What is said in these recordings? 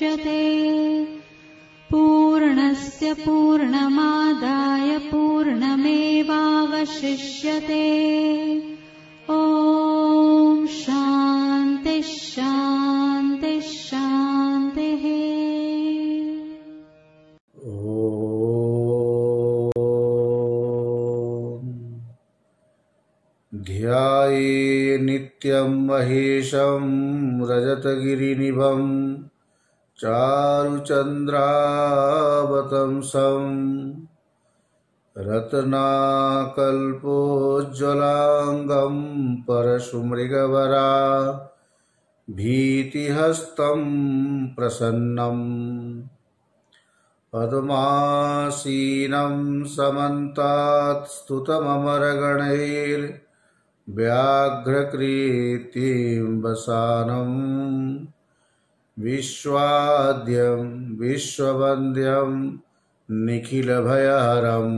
मुच्यते। पूर्णस्य पूर्णमादाय पूर्णमेवावशिष्यते। ॐ शान्ति शान्ति शान्तिः। ध्याये नित्यं महेशं रजतगिरिनिभं चारुचन्द्रावतंसं रत्नाकल्पोज्ज्वलांगं परशुमृगवरा भीतिहस्तं प्रसन्नम् पद्मासीनं समन्तात् स्तुतममरगणैर्व्याघ्रकृतिं वसानं विश्वाद्यं विश्ववन्द्यं निखिलभयहरं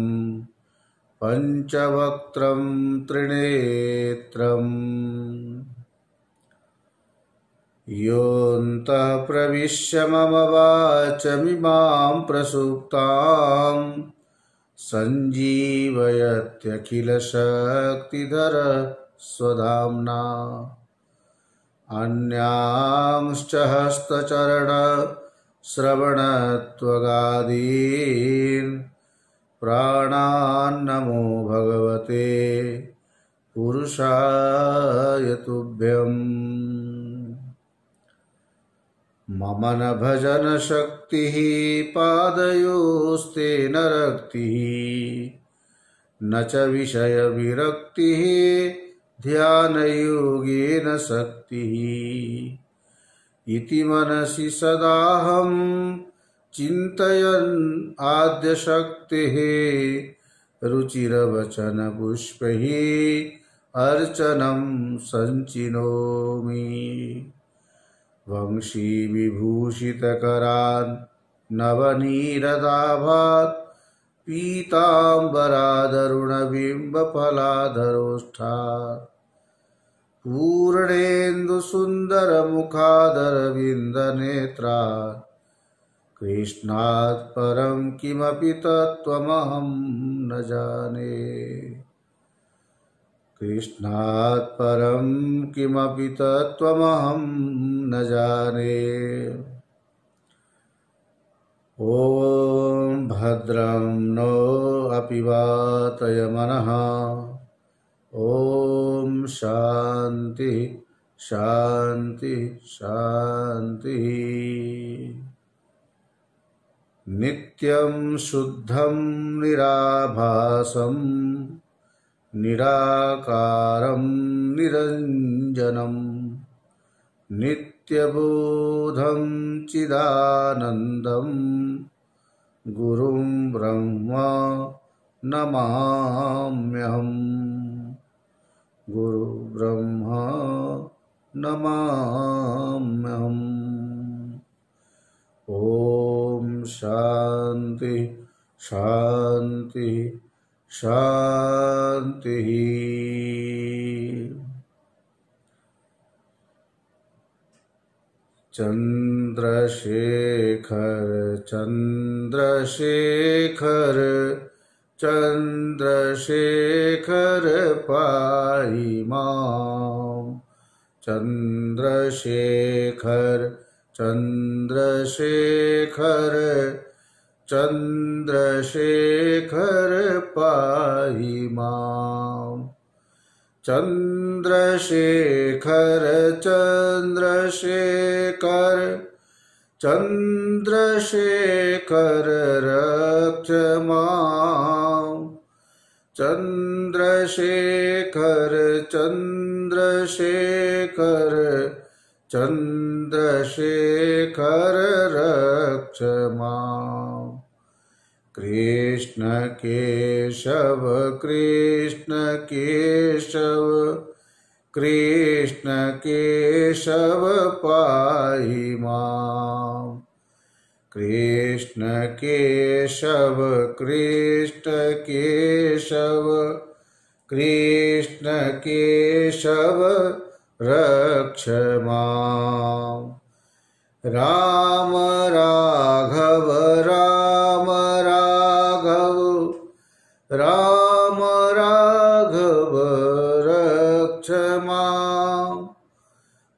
पञ्चवक्त्रं त्रिनेत्रम् योऽन्तः प्रविश्य मम वाचमिमां प्रसुप्तां सञ्जीवयत्यखिलशक्तिधर स्वधाम्ना। अन्यांश्च हस्तचरण श्रवणत्वगादीन् प्राणान्नमो भगवते पुरुषाय तुभ्यम्। मम न भजन शक्तिः पादयोस्ते न रक्तिः न च विषय विरक्तिः ध्यानयोगेन शक्तिः। इति मनसि सदाहं चिन्तयन् आद्यशक्तिः रुचिरवचन पुष्पैः अर्चनं संचिनोमि। वंशी विभूषितकरान् नवनीरदाभात् पीताम्बरादरुणबिम्बफलाधरोष्ठात् पूर्णेन्दुसुन्दरमुखादरविन्दनेत्रात् कृष्णात् परं किमपि तत्त्वमहं न जाने। कृष्णात् परं किमपि तत्त्वमहं न जाने। ॐ भद्रं नो अपि वातय मनः। ॐ शान्ति शान्ति शान्तिः। नित्यं शुद्धं निराभासं निराकारं निरञ्जनं नित्यबोधं चिदानन्दं गुरुं ब्रह्मा नमाम्यहम्। गुरु ब्रह्मा नमाम्यहम्। ॐ शान्ति शान्ति शान्तिः। चन्द्रशेखर चन्द्रशेखर चन्द्रशेखर पाहि मां। चन्द्रशेखर चन्द्रशेखर चन्द्रशेखर पाहि मां। चन्द्रशेखर चन्द्रशेखर चन्द्रशेखर रक्ष मां। चन्द्रशेखर चन्द्रशेखर चन्द्रशेखर रक्ष मां। कृष्ण केशव कृष्ण केशव कृष्ण केशव पाहि मां। कृष्ण केशव कृष्ण केशव कृष्ण केशव रक्ष मां। राम राघव राम राघव राम राघव रक्ष माम्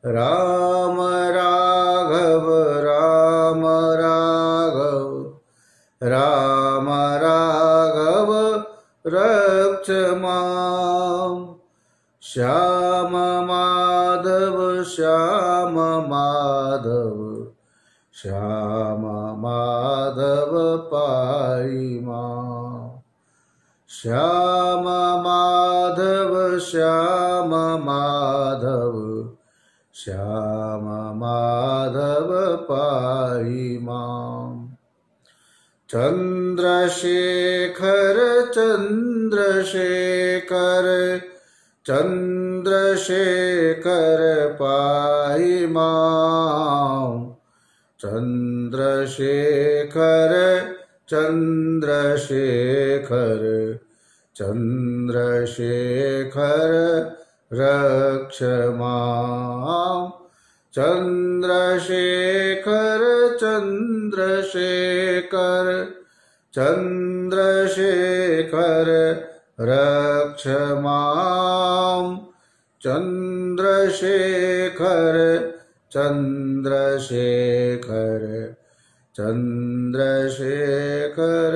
राम राघव राम राघव राम राघव रक्ष माम् श्याम माधव श्याम माधव श्याम माधव पाहि माम् श्याम माधव श्याम माधव श्याम माधव पाहि माम् चंद्रशेखर चंद्रशेखर चंद्रशेखर पाहि माम् चंद्रशेखर चंद्रशेखर चंद्रशेखर रक्ष माम् चंद्रशेखर चंद्रशेखर चंद्रशेखर रक्ष माम् चंद्रशेखर चंद्रशेखर चंद्रशेखर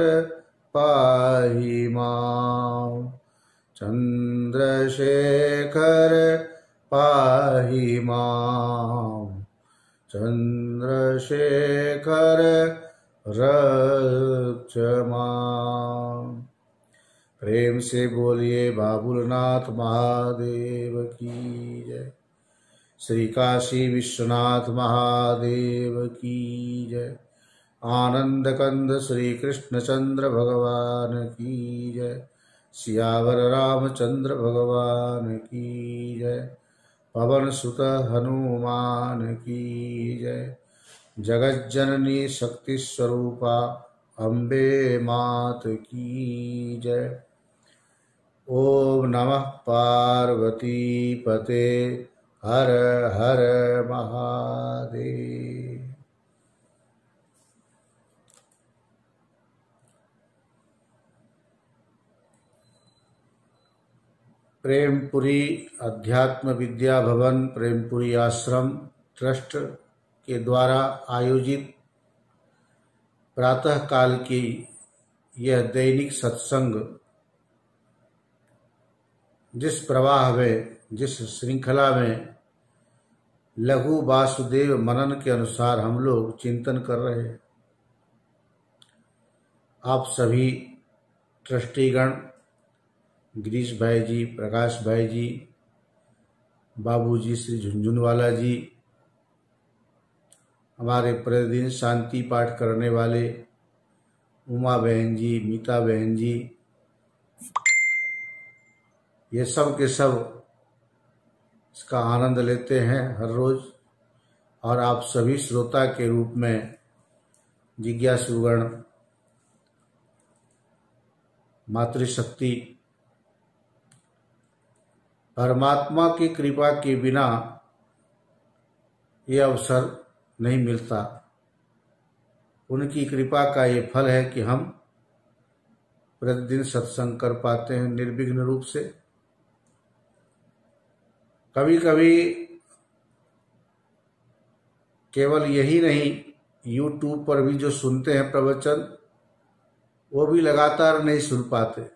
पाहि माम् चंद्रशेखर पाहि माम् चंद्रशेखर रक्ष माम्। प्रेम से बोलिए बाबुलनाथ महादेव की जय। श्री काशी विश्वनाथ महादेव की जय। आनंद कंद श्री कृष्णचंद्र भगवान की जय। सियावर रामचंद्र भगवान की जय। पवन सुत हनुमान की जय। जगज्जननी शक्ति स्वरूपा अम्बे मात की जय। ओम नमः पार्वती पते हर हर महादेव। प्रेमपुरी अध्यात्म विद्या भवन प्रेमपुरी आश्रम ट्रस्ट के द्वारा आयोजित प्रातः काल की यह दैनिक सत्संग जिस प्रवाह में, जिस श्रृंखला में लघु वासुदेव मनन के अनुसार हम लोग चिंतन कर रहे हैं, आप सभी ट्रस्टीगण, गिरीश भाई जी, प्रकाश भाई जी, बाबूजी श्री झुंझुनवाला जी, हमारे प्रतिदिन शांति पाठ करने वाले उमा बहन जी, मीता बहन जी, ये सब के सब इसका आनंद लेते हैं हर रोज। और आप सभी श्रोता के रूप में जिज्ञासुगण, मातृशक्ति, परमात्मा की कृपा के बिना ये अवसर नहीं मिलता। उनकी कृपा का ये फल है कि हम प्रतिदिन सत्संग कर पाते हैं निर्विघ्न रूप से। कभी कभी केवल यही नहीं, YouTube पर भी जो सुनते हैं प्रवचन, वो भी लगातार नहीं सुन पाते,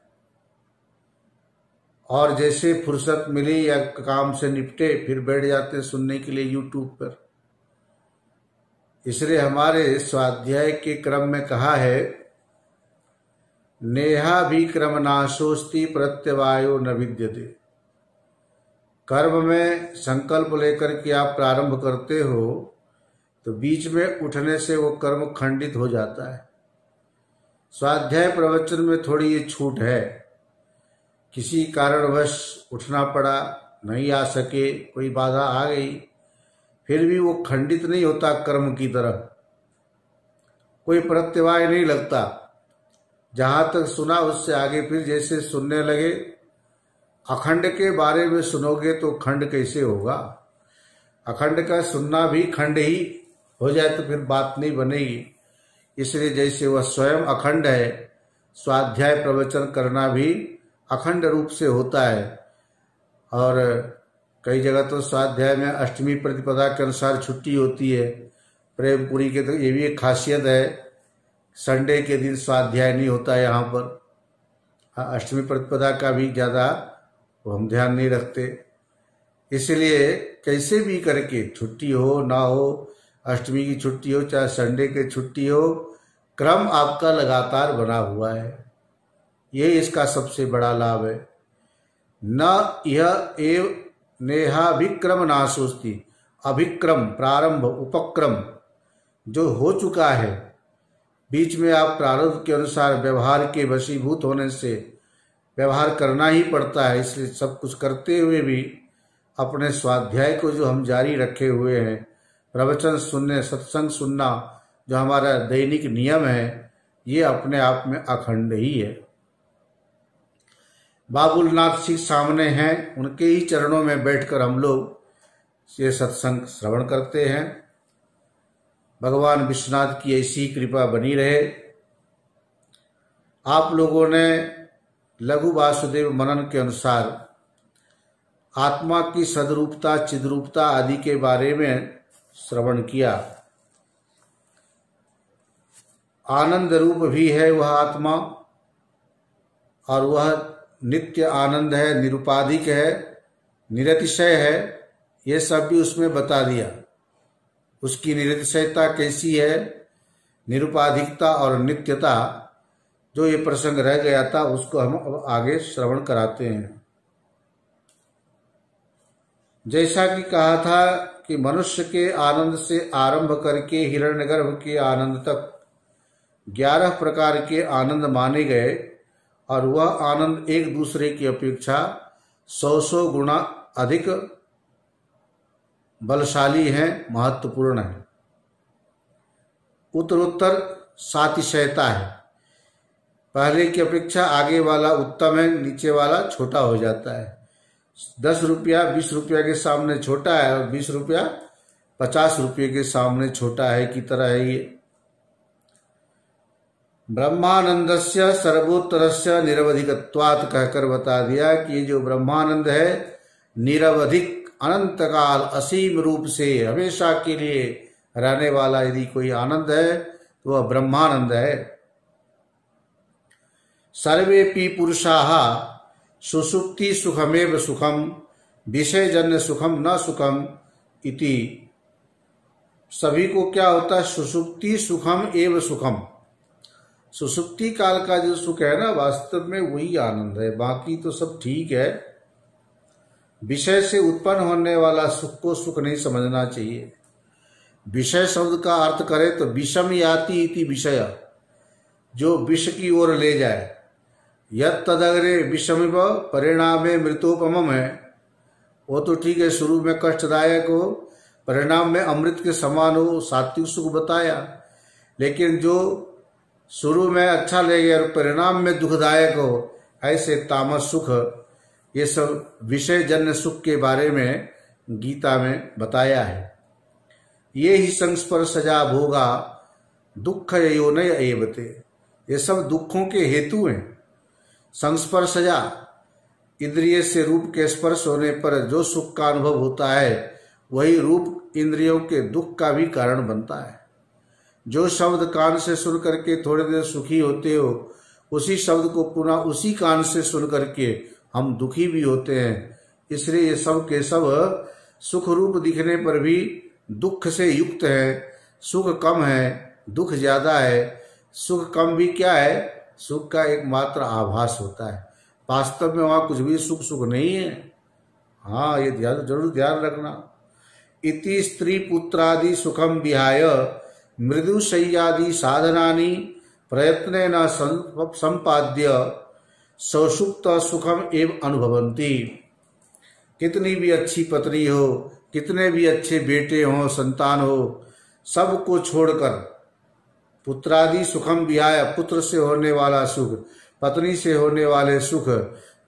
और जैसे फुर्सत मिली या काम से निपटे फिर बैठ जाते सुनने के लिए YouTube पर। इसलिए हमारे स्वाध्याय के क्रम में कहा है, नेहा भी क्रम नाशोस्ति प्रत्यवायो न विद्यते। कर्म में संकल्प लेकर के आप प्रारंभ करते हो तो बीच में उठने से वो कर्म खंडित हो जाता है। स्वाध्याय प्रवचन में थोड़ी ये छूट है, किसी कारणवश उठना पड़ा, नहीं आ सके, कोई बाधा आ गई, फिर भी वो खंडित नहीं होता कर्म की तरह, कोई प्रत्यवाय नहीं लगता। जहां तक सुना उससे आगे फिर जैसे सुनने लगे। अखंड के बारे में सुनोगे तो खंड कैसे होगा? अखंड का सुनना भी खंड ही, हो जाए तो फिर बात नहीं बनेगी। इसलिए जैसे वह स्वयं अखंड है, स्वाध्याय प्रवचन करना भी अखंड रूप से होता है। और कई जगह तो स्वाध्याय में अष्टमी प्रतिपदा के अनुसार छुट्टी होती है। प्रेमपुरी के तो ये भी एक खासियत है, संडे के दिन स्वाध्याय नहीं होता यहाँ पर। अष्टमी प्रतिपदा का भी ज़्यादा हम ध्यान नहीं रखते। इसलिए कैसे भी करके छुट्टी हो ना हो, अष्टमी की छुट्टी हो चाहे संडे की छुट्टी हो, क्रम आपका लगातार बना हुआ है। ये इसका सबसे बड़ा लाभ है। न यह एव नेहाभिक्रम नाशोस्ति, अभिक्रम प्रारंभ उपक्रम जो हो चुका है, बीच में आप प्रारब्ध के अनुसार व्यवहार के वशीभूत होने से व्यवहार करना ही पड़ता है। इसलिए सब कुछ करते हुए भी अपने स्वाध्याय को जो हम जारी रखे हुए हैं, प्रवचन सुनने, सत्संग सुनना जो हमारा दैनिक नियम है, ये अपने आप में अखंड ही है। बाबुलनाथ जी सामने हैं, उनके ही चरणों में बैठकर हम लोग ये सत्संग श्रवण करते हैं। भगवान विश्वनाथ की ऐसी कृपा बनी रहे। आप लोगों ने लघु वासुदेव मनन के अनुसार आत्मा की सदरूपता, चिद्रूपता आदि के बारे में श्रवण किया। आनंद रूप भी है वह आत्मा, और वह नित्य आनंद है, निरुपाधिक है, निरतिशय है। ये सब भी उसमें बता दिया। उसकी निरतिशयता कैसी है, निरुपाधिकता और नित्यता, जो ये प्रसंग रह गया था उसको हम अब आगे श्रवण कराते हैं। जैसा कि कहा था कि मनुष्य के आनंद से आरंभ करके हिरण्यगर्भ के आनंद तक 11 प्रकार के आनंद माने गए, और वह आनंद एक दूसरे की अपेक्षा 100 गुना अधिक बलशाली हैं, महत्वपूर्ण है। उत्तरोत्तर सातिशयता है। पहले की अपेक्षा आगे वाला उत्तम है, नीचे वाला छोटा हो जाता है। 10 रुपया 20 रुपया के सामने छोटा है, और 20 रुपया 50 रुपये के सामने छोटा है की तरह है ये। ब्रह्मानंदस्य सर्वोत्तरस्य निरवधिकत्वात् कहकर बता दिया कि ये जो ब्रह्मानंद है, निरवधिक, अनंत काल, असीम रूप से हमेशा के लिए रहने वाला यदि कोई आनंद है तो वह ब्रह्मानंद है। सर्वेपि पुरुषाः सुषुप्ति सुखमेव सुखम विषयजन्य सुखम न सुखम इति। सभी को क्या होता है? सुषुप्ति सुखम एव सुखम। सुषुप्ति काल का जो सुख है ना, वास्तव में वही आनंद है, बाकी तो सब ठीक है। विषय से उत्पन्न होने वाला सुख को सुख नहीं समझना चाहिए। विषय शब्द का अर्थ करे तो विषम याति इति विषय, जो विष की ओर ले जाए। यत् तदग्रे विषमिव परिणामे मृतोपमम है, वो तो ठीक है, शुरू में कष्टदायक हो, परिणाम में अमृत के समान हो, सात्विक सुख बताया। लेकिन जो शुरू में अच्छा लगे और परिणाम में दुखदायक हो, ऐसे तामस सुख, ये सब विषय जन्य सुख के बारे में गीता में बताया है। ये ही संस्पर्शजा भोगा दुख योनय एवते, ये सब दुखों के हेतु हैं। संस्पर्शजा, इंद्रिय से रूप के स्पर्श होने पर जो सुख का अनुभव होता है, वही रूप इंद्रियों के दुख का भी कारण बनता है। जो शब्द कान से सुन करके थोड़ी देर सुखी होते हो, उसी शब्द को पुनः उसी कान से सुन करके हम दुखी भी होते हैं। इसलिए ये सब के सब सुख रूप दिखने पर भी दुख से युक्त है। सुख कम है, दुख ज्यादा है। सुख कम भी क्या है? सुख का एकमात्र आभास होता है, वास्तव में वहां कुछ भी सुख सुख नहीं है। हाँ, ये जरूर ध्यान रखना। इति स्त्री पुत्रादि सुखम विहाय मृदु शय्यादि साधनानि प्रयत्नेन संपाद्य सौषुप्त सुखम एव अनुभवन्ति। कितनी भी अच्छी पत्नी हो, कितने भी अच्छे बेटे हो, संतान हो, सबको छोड़कर पुत्रादि सुखम विहाय, पुत्र से होने वाला सुख, पत्नी से होने वाले सुख,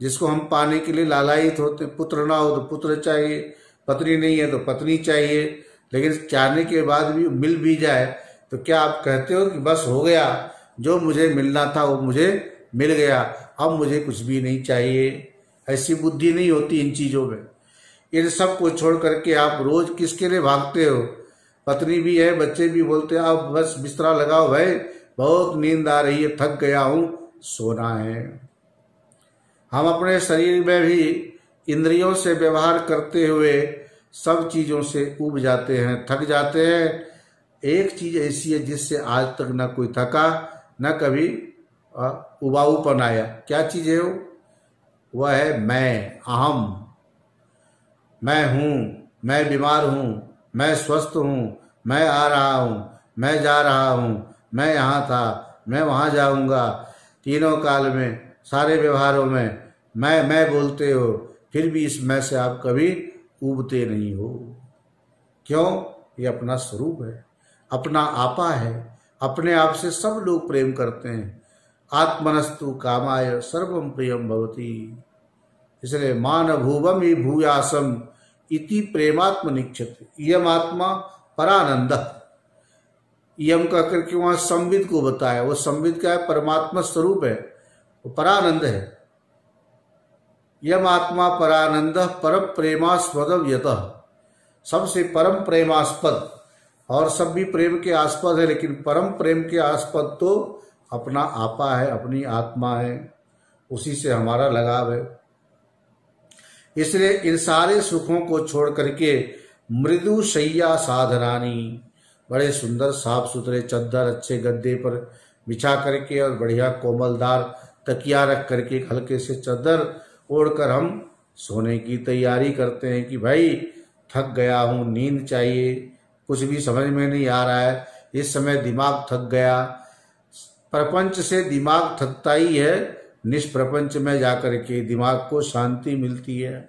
जिसको हम पाने के लिए लालायित होते। पुत्र ना हो तो पुत्र चाहिए, पत्नी नहीं है तो पत्नी चाहिए, लेकिन चाहने के बाद भी मिल भी जाए तो क्या आप कहते हो कि बस हो गया, जो मुझे मिलना था वो मुझे मिल गया, अब मुझे कुछ भी नहीं चाहिए? ऐसी बुद्धि नहीं होती इन चीजों में। इन सब को छोड़ करके आप रोज किसके लिए भागते हो? पत्नी भी है, बच्चे भी बोलते हैं अब बस बिस्तरा लगाओ भाई, बहुत नींद आ रही है, थक गया हूं, सोना है। हम अपने शरीर में भी इंद्रियों से व्यवहार करते हुए सब चीजों से ऊब जाते हैं, थक जाते हैं। एक चीज ऐसी है जिससे आज तक न कोई थका, न कभी उबाऊपन आया। क्या चीज है वो? वह है मैं, अहम। मैं हूं, मैं बीमार हूं, मैं स्वस्थ हूं, मैं आ रहा हूं, मैं जा रहा हूं, मैं यहाँ था, मैं वहां जाऊंगा। तीनों काल में, सारे व्यवहारों में मैं बोलते हो, फिर भी इस मैं से आप कभी उबते नहीं हो। क्यों? ये अपना स्वरूप है, अपना आपा है। अपने आप से सब लोग प्रेम करते हैं। आत्मनस्तु कामाय सर्वम प्रियम भवती। इसलिए मान भूवम ही भूयासम इति प्रेमात्म निक्षत। यम आत्मा परानंद। यम कहकर के वहां संविद को बताया। वो संविद क्या है? परमात्मा स्वरूप है, वो परानंद है। यम आत्मा परानंद परम प्रेमास्पद यतः। सबसे परम प्रेमास्पद, और सब भी प्रेम के आस्पद है, लेकिन परम प्रेम के आस्पद तो अपना आपा है, अपनी आत्मा है, उसी से हमारा लगाव है। इसलिए इन सारे सुखों को छोड़ करके मृदु शैया साधनानी, बड़े सुंदर साफ सुथरे चद्दर अच्छे गद्दे पर बिछा करके और बढ़िया कोमलदार तकिया रख करके हल्के से चद्दर ओढ़कर हम सोने की तैयारी करते हैं कि भाई थक गया हूँ, नींद चाहिए, कुछ भी समझ में नहीं आ रहा है, इस समय दिमाग थक गया। प्रपंच से दिमाग थकता ही है, निष्प्रपंच में जाकर के दिमाग को शांति मिलती है।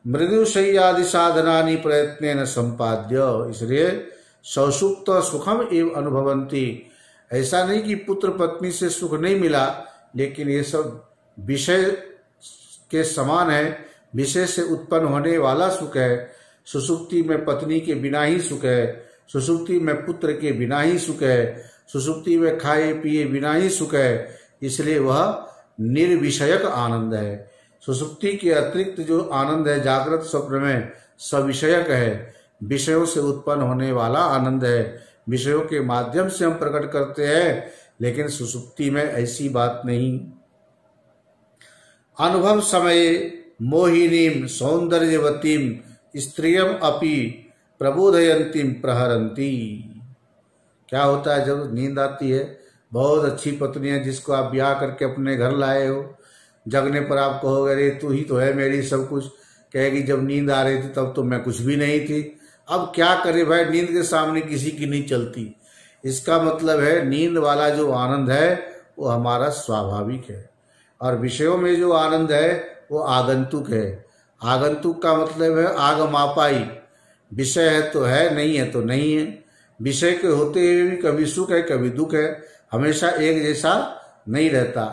मृदु शय्यादि साधनानि प्रयत्नेन संपाद्य। इसलिए सौसुप्त सुखम एव अनुभवंती। ऐसा नहीं कि पुत्र पत्नी से सुख नहीं मिला, लेकिन ये सब विषय के समान है, विषय से उत्पन्न होने वाला सुख है। सुसुप्ति में पत्नी के बिना ही सुख है, सुसुप्ति में पुत्र के बिना ही सुख है, सुसुप्ति में खाए पिए बिना ही सुख है। इसलिए वह निर्विषयक आनंद है। सुसुप्ति के अतिरिक्त जो आनंद है जागृत स्वप्न में सविषयक है, विषयों से उत्पन्न होने वाला आनंद है। विषयों के माध्यम से हम प्रकट करते हैं, लेकिन सुसुप्ति में ऐसी बात नहीं। अनुभव समय मोहिनीम सौंदर्यवतीम स्त्रियम अपि प्रबोधयंतीम प्रहरंती। क्या होता है जब नींद आती है? बहुत अच्छी पत्नी है जिसको आप ब्याह करके अपने घर लाए हो, जगने पर आप कहोगे अरे तू ही तो है मेरी सब कुछ, कहेगी जब नींद आ रही थी तब तो मैं कुछ भी नहीं थी। अब क्या करे भाई, नींद के सामने किसी की नहीं चलती। इसका मतलब है नींद वाला जो आनंद है वो हमारा स्वाभाविक है, और विषयों में जो आनंद है वो आगंतुक है। आगंतुक का मतलब है आगमापाई। विषय है तो है, नहीं है तो नहीं है। विषय के होते हुए भी कभी सुख है कभी दुख है, हमेशा एक जैसा नहीं रहता।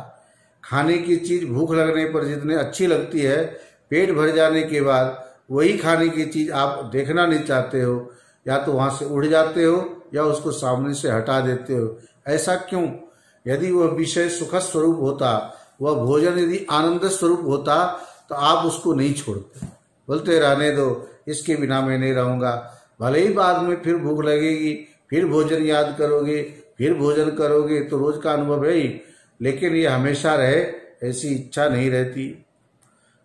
खाने की चीज भूख लगने पर जितनी अच्छी लगती है, पेट भर जाने के बाद वही खाने की चीज आप देखना नहीं चाहते हो, या तो वहां से उड़ जाते हो या उसको सामने से हटा देते हो। ऐसा क्यों? यदि वह विषय सुख स्वरूप होता, वह भोजन यदि आनंद स्वरूप होता, तो आप उसको नहीं छोड़ते, बोलते रहने दो, इसके बिना मैं नहीं रहूंगा। भले ही बाद में फिर भूख लगेगी, फिर भोजन याद करोगे, फिर भोजन करोगे, तो रोज का अनुभव है ही, लेकिन ये हमेशा रहे ऐसी इच्छा नहीं रहती।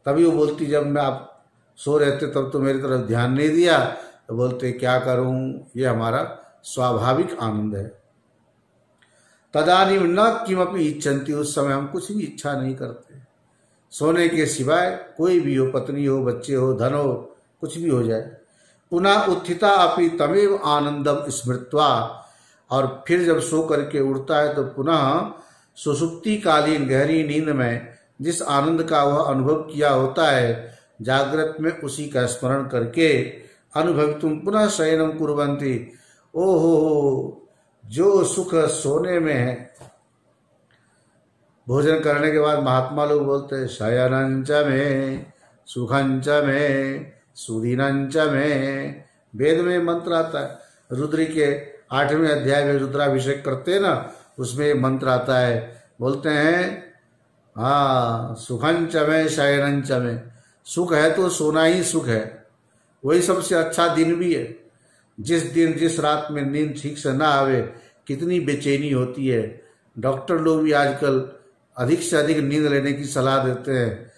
तभी वो बोलती जब मैं आप सो रहते तब तो मेरी तरफ ध्यान नहीं दिया, तो बोलते क्या करूं, ये हमारा स्वाभाविक आनंद है। तदानीम न किमपि इच्छन्ति। उस समय हम कुछ भी इच्छा नहीं करते, सोने के सिवाय, कोई भी हो, पत्नी हो, बच्चे हो, धन हो, कुछ भी हो जाए। पुनः उत्थिता अपि तमेव आनंदम स्मृत्वा। और फिर जब सो करके उठता है तो पुनः सुसुप्ति कालीन गहरी नींद में जिस आनंद का वह अनुभव किया होता है, जागृत में उसी का स्मरण करके अनुभवितुम पुनः शयनम कुर्वन्ति। ओहो, जो सुख सोने में है। भोजन करने के बाद महात्मा लोग बोलते हैं शयनंच में सुखंच में सुदीनंच में वेद में मंत्र आता है। रुद्र के 8वें अध्याय में रुद्राभिषेक करते हैं ना, उसमें मंत्र आता है, बोलते हैं हाँ सुखंच में शयनंच में, सुख है तो सोना ही सुख है, वही सबसे अच्छा दिन भी है। जिस दिन जिस रात में नींद ठीक से ना आवे कितनी बेचैनी होती है। डॉक्टर लोग भी आजकल अधिक से अधिक नींद लेने की सलाह देते हैं।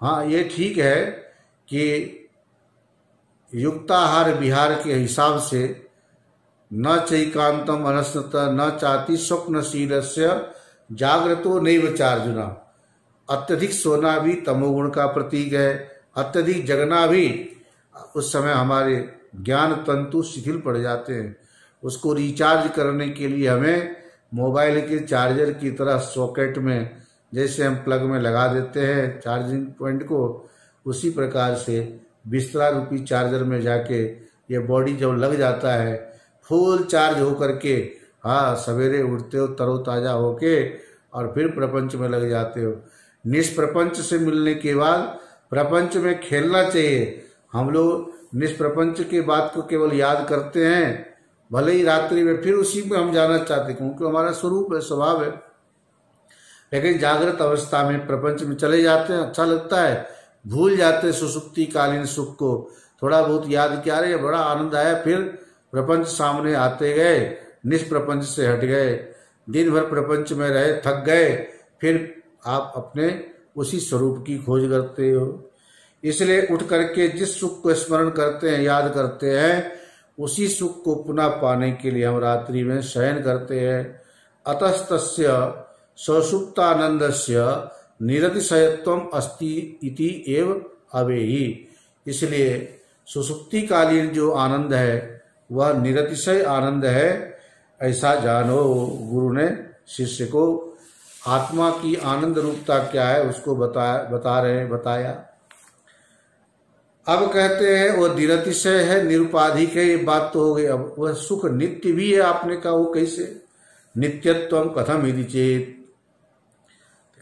हाँ ये ठीक है कि युक्ताहार विहार के हिसाब से न चैकांतम अनस्नत न चाति स्वप्नशीलस्य जागृतो नैव चार्जुना। अत्यधिक सोना भी तमोगुण का प्रतीक है, अत्यधिक जगना भी। उस समय हमारे ज्ञान तंतु शिथिल पड़ जाते हैं। उसको रिचार्ज करने के लिए हमें मोबाइल के चार्जर की तरह सॉकेट में जैसे हम प्लग में लगा देते हैं चार्जिंग पॉइंट को, उसी प्रकार से बिस्तरा रूपी चार्जर में जाके ये बॉडी जब लग जाता है फुल चार्ज होकर के, हाँ सवेरे उठते हो तरोताजा होके और फिर प्रपंच में लग जाते हो। निष्प्रपंच से मिलने के बाद प्रपंच में खेलना चाहिए। हम लोग निष्प्रपंच के बात को केवल याद करते हैं, भले ही रात्रि में फिर उसी में हम जाना चाहते हैं क्योंकि हमारा स्वरूप है, स्वभाव है। लेकिन जागृत अवस्था में प्रपंच में चले जाते हैं, अच्छा लगता है, भूल जाते हैं सुसुप्ति कालीन सुख को। थोड़ा बहुत याद किया रहे, बड़ा आनंद आया, फिर प्रपंच सामने आते गए, निष्प्रपंच से हट गए, दिन भर प्रपंच में रहे, थक गए, फिर आप अपने उसी स्वरूप की खोज करते हो। इसलिए उठ करके जिस सुख को स्मरण करते हैं, याद करते हैं, उसी सुख को पुनः पाने के लिए हम रात्रि में शयन करते हैं। अतस्तस्य ससुप्तानंदस्य निरतिशयत्वम अस्ति इति एव अवेहि। इसलिए सुसुप्तिकालीन जो आनंद है वह निरतिशय आनंद है, ऐसा जानो। गुरु ने शिष्य को आत्मा की आनंद रूपता क्या है उसको बताया। अब कहते हैं वो निरतिशय है, निरुपाधिक है, ये बात तो हो गई। अब वह सुख नित्य भी है, आपने कहा वो कैसे? नित्यत्वम कथम यदि चेत,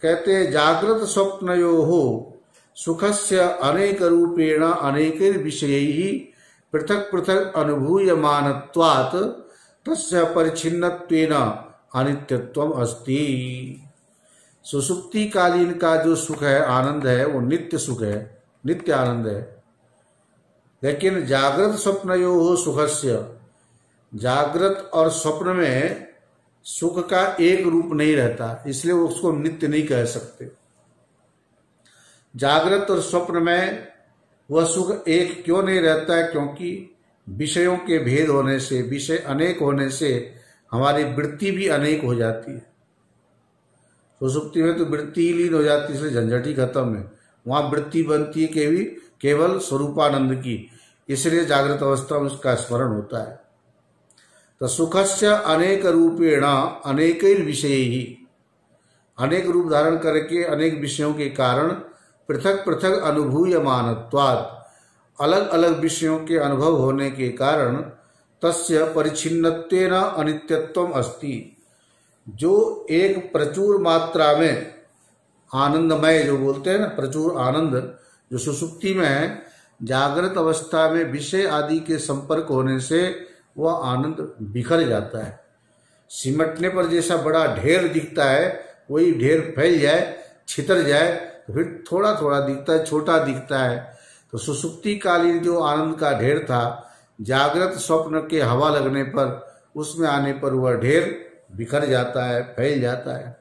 कहते हैं जागृत स्वप्नयोः सुखस्य अनेक रूपेण अनेकैर् विषयैः पृथक पृथक अनुभूयमानत्वात् तस्य परिच्छिन्नत्वेन अनित्यत्वम अस्ति। सुसुप्ति कालीन का जो सुख है, आनंद है, वो नित्य सुख है, नित्य आनंद है। लेकिन जागृत स्वप्नयोः सुखस्य, जागृत और स्वप्न में सुख का एक रूप नहीं रहता, इसलिए उसको नित्य नहीं कह सकते। जागृत और स्वप्न में वह सुख एक क्यों नहीं रहता है? क्योंकि विषयों के भेद होने से, विषय अनेक होने से हमारी वृत्ति भी अनेक हो जाती है। सुसुप्ति में तो वृत्ति ही लीन हो जाती है, इसलिए झंझट ही खत्म है। वहां वृत्ति बनती है केवल स्वरूपानंद की, इसलिए जागृत अवस्था में उसका स्मरण होता है। तो सुखस्य अनेक रूपेण अनेकैर विषयैः, अनेक रूप धारण करके अनेक विषयों के कारण पृथक पृथक अनुभूयमानत्वात्, अलग अलग विषयों के अनुभव होने के कारण तस्य परिच्छिन्नत्वेन अनित्यत्वम अस्ति। जो एक प्रचुर मात्रा में आनंदमय जो बोलते हैं ना, प्रचुर आनंद जो सुसुप्ति में है, जागृत अवस्था में विषय आदि के संपर्क होने से वह आनंद बिखर जाता है। सिमटने पर जैसा बड़ा ढेर दिखता है, वही ढेर फैल जाए, छितर जाए तो फिर थोड़ा थोड़ा दिखता है, छोटा दिखता है। तो सुसुप्ति कालीन जो आनंद का ढेर था, जागृत स्वप्न के हवा लगने पर, उसमें आने पर वह ढेर बिखर जाता है, फैल जाता है।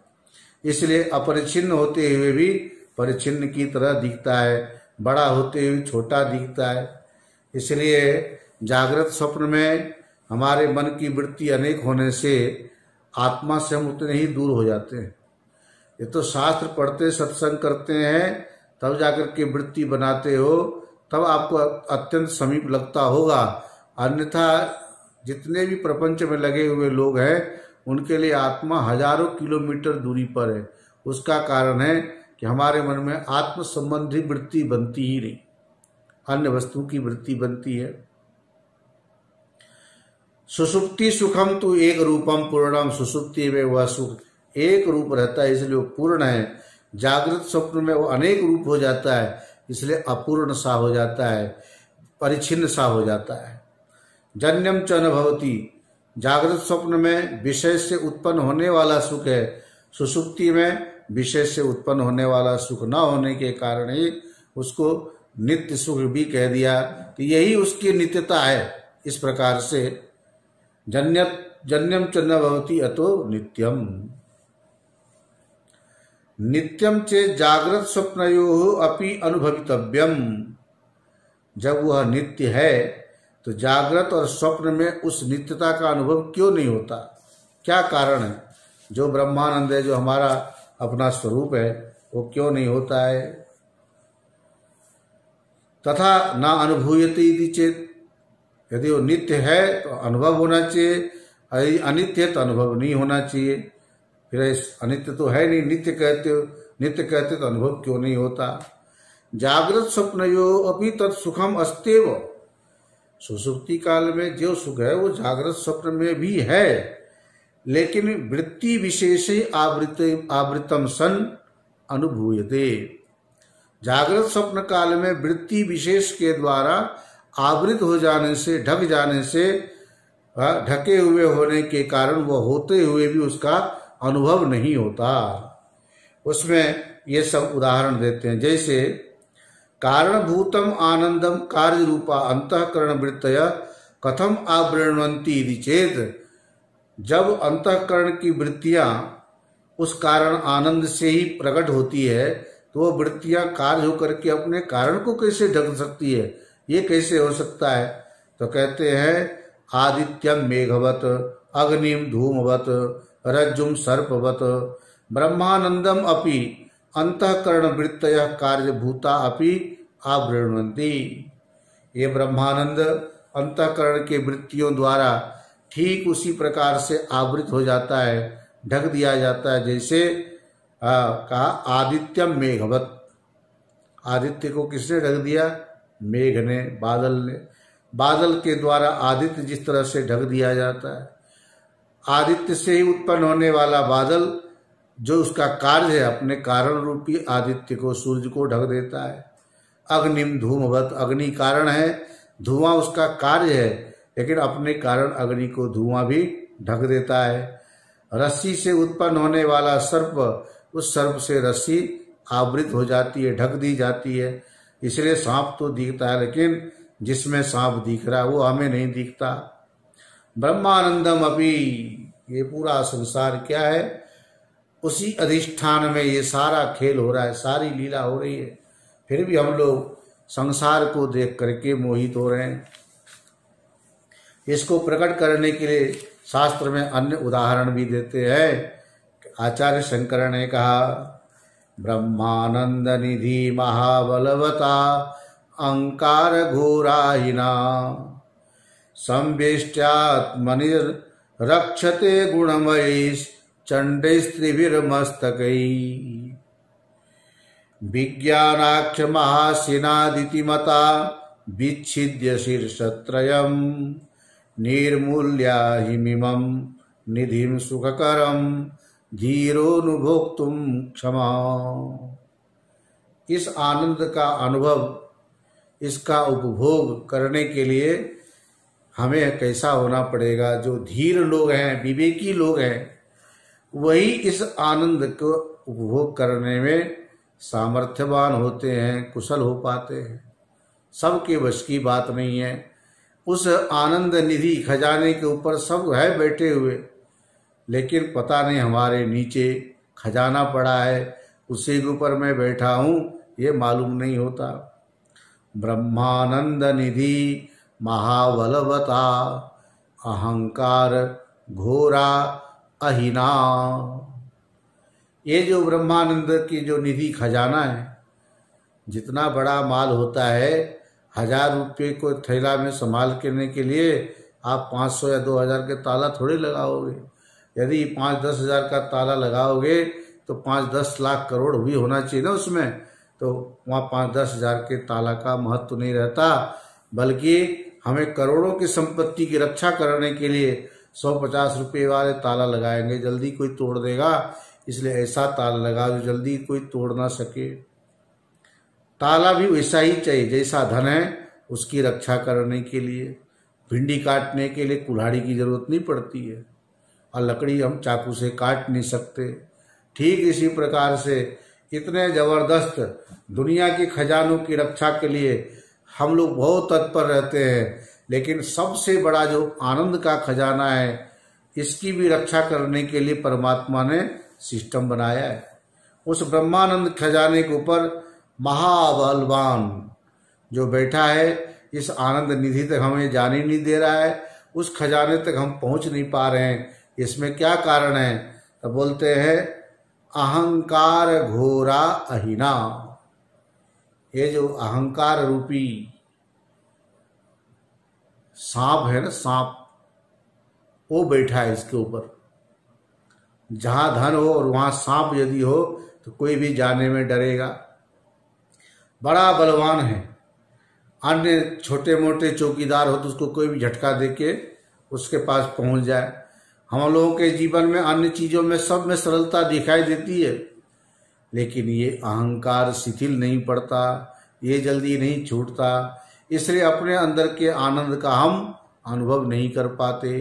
इसलिए अपरिच्छिन्न होते हुए भी परिच्छिन्न की तरह दिखता है, बड़ा होते हुए छोटा दिखता है। इसलिए जागृत स्वप्न में हमारे मन की वृत्ति अनेक होने से आत्मा से हम उतने ही दूर हो जाते हैं। ये तो शास्त्र पढ़ते, सत्संग करते हैं, तब जाकर के वृत्ति बनाते हो, तब आपको अत्यंत समीप लगता होगा। अन्यथा जितने भी प्रपंच में लगे हुए लोग हैं, उनके लिए आत्मा हजारों किलोमीटर दूरी पर है। उसका कारण है कि हमारे मन में आत्म संबंधी वृत्ति बनती ही नहीं, अन्य वस्तु की वृत्ति बनती है। सुसुप्ति सुखम तो एक रूपम पूर्णम, सुसुप्ति में वह सुख एक रूप रहता है, इसलिए वो पूर्ण है। जागृत स्वप्न में वो अनेक रूप हो जाता है, इसलिए अपूर्ण सा हो जाता है, परिच्छिन्न सा हो जाता है। जन्यम च न भवति, जागृत स्वप्न में विषय से उत्पन्न होने वाला सुख है, सुषुप्ति में विषय से उत्पन्न होने वाला सुख न होने के कारण ही उसको नित्य सुख भी कह दिया। तो यही उसकी नित्यता है। इस प्रकार से जन्यम च न भवति अतो नित्यम। नित्यम चेत् जागृत स्वप्नयोः अपि अनुभवितव्यम। जब वह नित्य है तो जागृत और स्वप्न में उस नित्यता का अनुभव क्यों नहीं होता? क्या कारण है? जो ब्रह्मानंद है, जो हमारा अपना स्वरूप है, वो क्यों नहीं होता है? तथा ना अनुभूयते इति चेत, यदि वो नित्य है तो अनुभव होना चाहिए, यदि अनित्य है तो अनुभव नहीं होना चाहिए। फिर अनित्य तो है नहीं, नित्य कहते तो अनुभव क्यों नहीं होता? जागृत स्वप्नयो अपि तत्सुखम अस्तेव। सुषुप्ति काल में जो सुख है वो जागृत स्वप्न में भी है, लेकिन वृत्ति विशेष आवृतम सन अनुभूयते। जागृत स्वप्न काल में वृत्ति विशेष के द्वारा आवृत हो जाने से, ढक जाने से, ढके हुए होने के कारण वह होते हुए भी उसका अनुभव नहीं होता। उसमें ये सब उदाहरण देते हैं, जैसे कारणभूतम आनंदम कार्य रूपा अंतःकरण वृत्तय कथम आवृण्वन्ति इति चेत। जब अंतःकरण की वृत्तियां उस कारण आनंद से ही प्रकट होती है, तो वो वृत्तियां कार्य होकर के अपने कारण को कैसे ढक सकती है? ये कैसे हो सकता है? तो कहते हैं आदित्यम मेघवत, अग्निम धूमवत, रज्जुम सर्पवत, ब्रह्मानंदम अपि अंतःकरण वृत्तयः कार्यभूता अपि आवृण्वन्ति। ये ब्रह्मानंद अंतःकरण के वृत्तियों द्वारा ठीक उसी प्रकार से आवृत हो जाता है, ढक दिया जाता है, जैसे कहा आदित्यम मेघवत। आदित्य को किसने ढक दिया? मेघ ने, बादल ने। बादल के द्वारा आदित्य जिस तरह से ढक दिया जाता है, आदित्य से ही उत्पन्न होने वाला बादल जो उसका कार्य है, अपने कारण रूपी आदित्य को, सूर्य को ढक देता है। अग्निम धूमवत, अग्नि कारण है, धुआं उसका कार्य है, लेकिन अपने कारण अग्नि को धुआं भी ढक देता है। रस्सी से उत्पन्न होने वाला सर्प, उस सर्प से रस्सी आवृत हो जाती है, ढक दी जाती है। इसलिए सांप तो दिखता है, लेकिन जिसमें सांप दिख रहा है वो हमें नहीं दिखता। ब्रह्मानंदम अभी, ये पूरा संसार क्या है? उसी अधिष्ठान में ये सारा खेल हो रहा है, सारी लीला हो रही है। फिर भी हम लोग संसार को देख करके मोहित हो रहे हैं। इसको प्रकट करने के लिए शास्त्र में अन्य उदाहरण भी देते हैं। आचार्य शंकर ने कहा ब्रह्मानंद निधि महाबलवता अहंकार घोराहिना संवेष्ट्यात्मनि रक्षते गुणमयैः चंडैस्त्रिभिर्मस्तकै विज्ञानाख्य महासिनादिति मता विच्छिद्य शीर्षत्रयम् निर्मूल्या हिमिमं निधिं सुखकरं धीरोनुभोक्तुं क्षमा। इस आनंद का अनुभव, इसका उपभोग करने के लिए हमें कैसा होना पड़ेगा? जो धीर लोग हैं, विवेकी लोग हैं, वही इस आनंद को उपभोग करने में सामर्थ्यवान होते हैं, कुशल हो पाते हैं। सबके वश की बात नहीं है। उस आनंद निधि खजाने के ऊपर सब है बैठे हुए, लेकिन पता नहीं हमारे नीचे खजाना पड़ा है, उसी के ऊपर मैं बैठा हूँ, ये मालूम नहीं होता। ब्रह्मानंद निधि महाबलवता अहंकार घोरा अहिना। ये जो ब्रह्मानंद की जो निधि खजाना है, जितना बड़ा माल होता है, 1000 रुपये को थैला में संभाल करने के लिए आप 500 या 2000 के ताला थोड़े लगाओगे। यदि 5-10 हज़ार का ताला लगाओगे तो 5-10 लाख करोड़ भी होना चाहिए ना उसमें, तो वहाँ 5-10 हज़ार के ताला का महत्व नहीं रहता, बल्कि हमें करोड़ों की संपत्ति की रक्षा करने के लिए 150 रुपये वाले ताला लगाएंगे, जल्दी कोई तोड़ देगा, इसलिए ऐसा ताला लगा जो जल्दी कोई तोड़ ना सके। ताला भी वैसा ही चाहिए, जैसा धन है उसकी रक्षा करने के लिए। भिंडी काटने के लिए कुल्हाड़ी की जरूरत नहीं पड़ती है, और लकड़ी हम चाकू से काट नहीं सकते। ठीक इसी प्रकार से इतने जबरदस्त दुनिया के खजानों की रक्षा के लिए हम लोग बहुत तत्पर रहते हैं, लेकिन सबसे बड़ा जो आनंद का खजाना है, इसकी भी रक्षा करने के लिए परमात्मा ने सिस्टम बनाया है। उस ब्रह्मानंद खजाने के ऊपर महाबलवान जो बैठा है, इस आनंद निधि तक हमें जाने नहीं दे रहा है, उस खजाने तक हम पहुंच नहीं पा रहे हैं। इसमें क्या कारण है? तो बोलते हैं अहंकार घोरा अहिना। ये जो अहंकार रूपी सांप है ना, सांप, वो बैठा है इसके ऊपर। जहां धन हो और वहां सांप यदि हो तो कोई भी जाने में डरेगा। बड़ा बलवान है। अन्य छोटे मोटे चौकीदार हो तो उसको कोई भी झटका देके उसके पास पहुंच जाए। हम लोगों के जीवन में अन्य चीजों में सब में सरलता दिखाई देती है, लेकिन ये अहंकार शिथिल नहीं पड़ता, ये जल्दी नहीं छूटता, इसलिए अपने अंदर के आनंद का हम अनुभव नहीं कर पाते।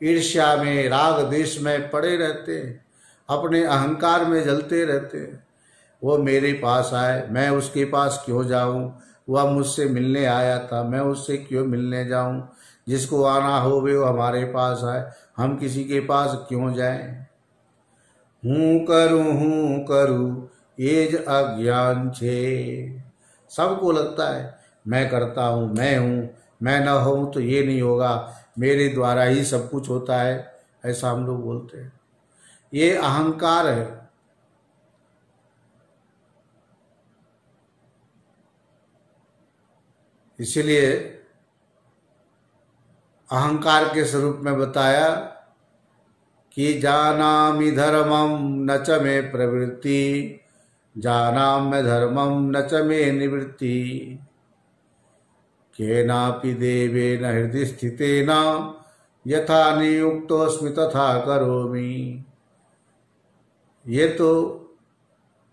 ईर्ष्या में, राग देश में पड़े रहते, अपने अहंकार में जलते रहते। वो मेरे पास आए, मैं उसके पास क्यों जाऊं? वह मुझसे मिलने आया था, मैं उससे क्यों मिलने जाऊं? जिसको आना हो वे वो हमारे पास आए, हम किसी के पास क्यों जाएं? हूँ करूँ ये ज अज्ञान छे। सबको लगता है मैं करता हूँ, मैं हूँ, मैं न हूँ तो ये नहीं होगा, मेरे द्वारा ही सब कुछ होता है, ऐसा हम लोग बोलते हैं। ये अहंकार है। इसीलिए अहंकार के स्वरूप में बताया कि जानामि धर्मम न च मे प्रवृत्ति, जानाम्य धर्मम न च मे निवृत्ति, केनापि देवेन हृदय स्थितेन यथा नियुक्तोऽस्मि तथा करोमि। ये तो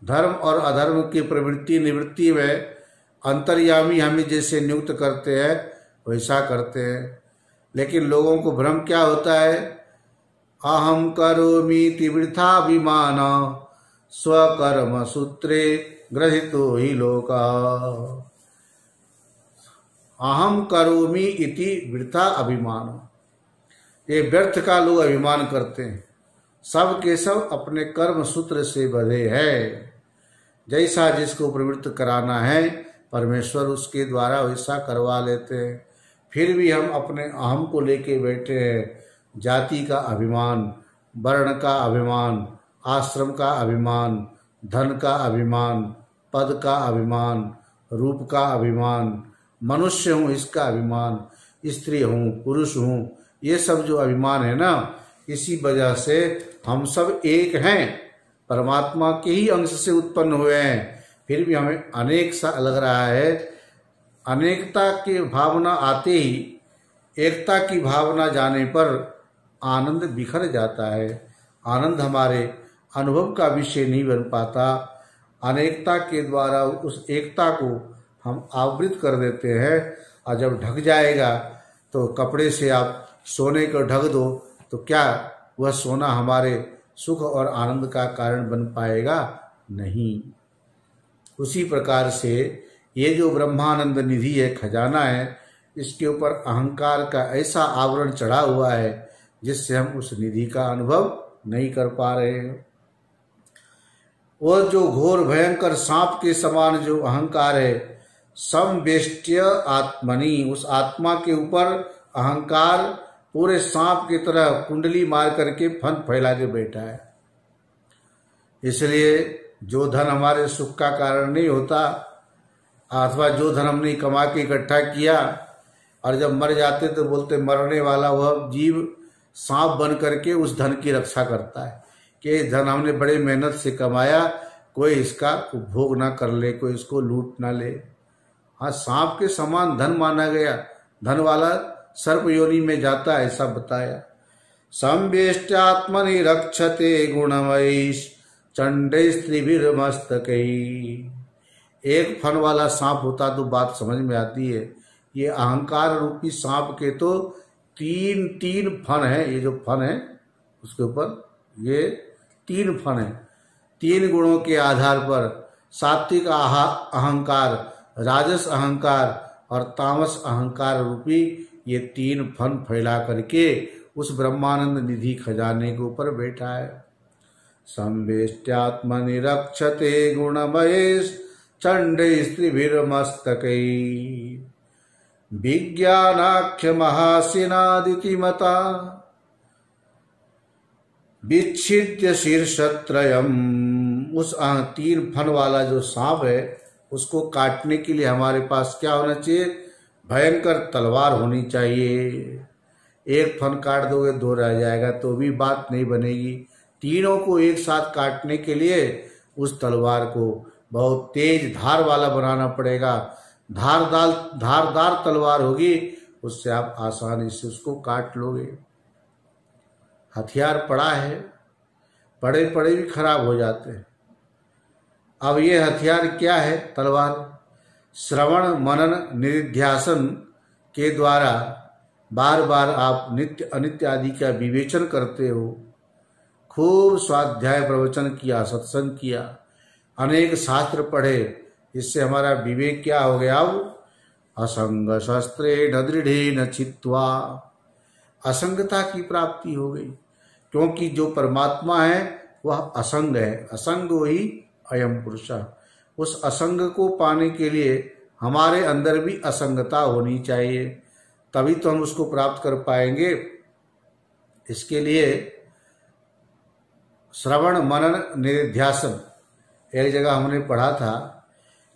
धर्म और अधर्म की प्रवृत्ति निवृत्ति में अंतर्यामी हमें जैसे नियुक्त करते हैं वैसा करते हैं। लेकिन लोगों को भ्रम क्या होता है? अहम करोमीति वृथाभिमान स्वकर्म सूत्रे ग्रहितो हि लोका। अहम करोमी इति वृथा अभिमान, ये व्यर्थ का लोग अभिमान करते हैं। सब के सब अपने कर्म सूत्र से बंधे हैं। जैसा जिसको प्रवृत्त कराना है परमेश्वर उसके द्वारा वैसा करवा लेते हैं। फिर भी हम अपने अहम को लेके बैठे हैं। जाति का अभिमान, वर्ण का अभिमान, आश्रम का अभिमान, धन का अभिमान, पद का अभिमान, रूप का अभिमान, मनुष्य हूँ इसका अभिमान, स्त्री हूँ, पुरुष हूँ, ये सब जो अभिमान है ना, इसी वजह से हम सब एक हैं, परमात्मा के ही अंश से उत्पन्न हुए हैं। फिर भी हमें अनेक सा लग रहा है। अनेकता की भावना आते ही एकता की भावना जाने पर आनंद बिखर जाता है। आनंद हमारे अनुभव का विषय नहीं बन पाता। अनेकता के द्वारा उस एकता को हम आवृत कर देते हैं, और जब ढक जाएगा तो कपड़े से आप सोने को ढक दो तो क्या वह सोना हमारे सुख और आनंद का कारण बन पाएगा? नहीं। उसी प्रकार से ये जो ब्रह्मानंद निधि है, खजाना है, इसके ऊपर अहंकार का ऐसा आवरण चढ़ा हुआ है जिससे हम उस निधि का अनुभव नहीं कर पा रहे हैं। वह जो घोर भयंकर सांप के समान जो अहंकार है, समवेष्ट्य आत्मनि, उस आत्मा के ऊपर अहंकार पूरे सांप की तरह कुंडली मार करके फन फैला के बैठा है। इसलिए जो धन हमारे सुख का कारण नहीं होता, अथवा जो धन हमने कमा के इकट्ठा किया और जब मर जाते तो बोलते मरने वाला वह जीव सांप बन करके उस धन की रक्षा करता है कि धन हमने बड़े मेहनत से कमाया, कोई इसका उपभोग ना कर ले, कोई इसको लूट ना ले। हाँ, सांप के समान धन माना गया। धन वाला सर्प योनि में जाता, ऐसा बताया। संवेष्ट्यात्मनि रक्षते गुणमयीश चंडे स्त्रीभिर्मस्तकैः। एक फन वाला सांप होता तो बात समझ में आती है। ये अहंकार रूपी सांप के तो तीन तीन फन है। ये जो फन है उसके ऊपर ये तीन फन है। तीन गुणों के आधार पर सात्विक अहंकार, राजस अहंकार और तामस अहंकार रूपी ये तीन फन फैला करके उस ब्रह्मानंद निधि खजाने के ऊपर बैठा है। संवेष्ट्यात्मनिरक्षते गुणमयेश चंडे स्त्रिभिर्मस्तकै विज्ञानाख्य महासेनादिति मता विच्छिद्य शीर्षत्रयम्। उस तीन फन वाला जो सांप है उसको काटने के लिए हमारे पास क्या होना चाहिए? भयंकर तलवार होनी चाहिए। एक फन काट दोगे दो रह जाएगा तो भी बात नहीं बनेगी। तीनों को एक साथ काटने के लिए उस तलवार को बहुत तेज धार वाला बनाना पड़ेगा। धारदार तलवार होगी, उससे आप आसानी से उसको काट लोगे। हथियार पड़ा है, पड़े पड़े भी खराब हो जाते हैं। अब ये हथियार क्या है? तलवार। श्रवण मनन निधिध्यासन के द्वारा बार बार आप नित्य अनित्य आदि का विवेचन करते हो। खूब स्वाध्याय प्रवचन किया, सत्संग किया, अनेक शास्त्र पढ़े, इससे हमारा विवेक क्या हो गया? अब असंग शस्त्रे न दृढ़े न चित्वा, असंगता की प्राप्ति हो गई। क्योंकि जो परमात्मा है वह असंग है। असंग वही अयम पुरुष। उस असंग को पाने के लिए हमारे अंदर भी असंगता होनी चाहिए, तभी तो हम उसको प्राप्त कर पाएंगे। इसके लिए श्रवण मनन निधिध्यासन, एक जगह हमने पढ़ा था,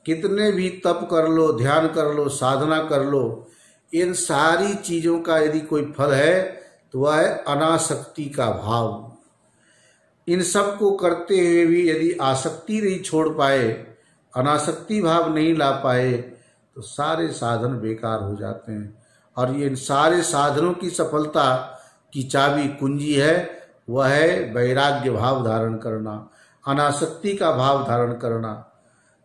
कितने भी तप कर लो, ध्यान कर लो, साधना कर लो, इन सारी चीजों का यदि कोई फल है तो वह है अनासक्ति का भाव। इन सब को करते हुए भी यदि आसक्ति नहीं छोड़ पाए, अनासक्ति भाव नहीं ला पाए, तो सारे साधन बेकार हो जाते हैं। और ये इन सारे साधनों की सफलता की चाबी कुंजी है, वह है वैराग्य भाव धारण करना, अनासक्ति का भाव धारण करना।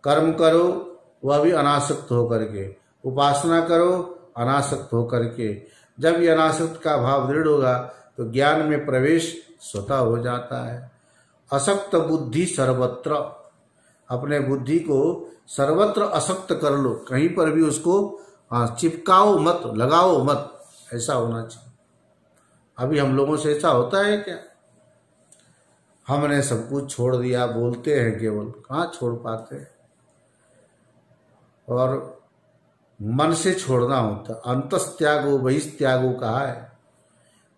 कर्म करो वह भी अनासक्त होकर के, उपासना करो अनासक्त होकर के। जब ये अनासक्त का भाव दृढ़ होगा तो ज्ञान में प्रवेश स्वतः हो जाता है। असक्त बुद्धि सर्वत्र, अपने बुद्धि को सर्वत्र असक्त कर लो, कहीं पर भी उसको चिपकाओ मत, लगाओ मत, ऐसा होना चाहिए। अभी हम लोगों से ऐसा होता है क्या? हमने सब कुछ छोड़ दिया, बोलते हैं केवल, कहाँ छोड़ पाते हैं। और मन से छोड़ना होता, अंतस्त्यागो बहिस्त्यागो कहा है।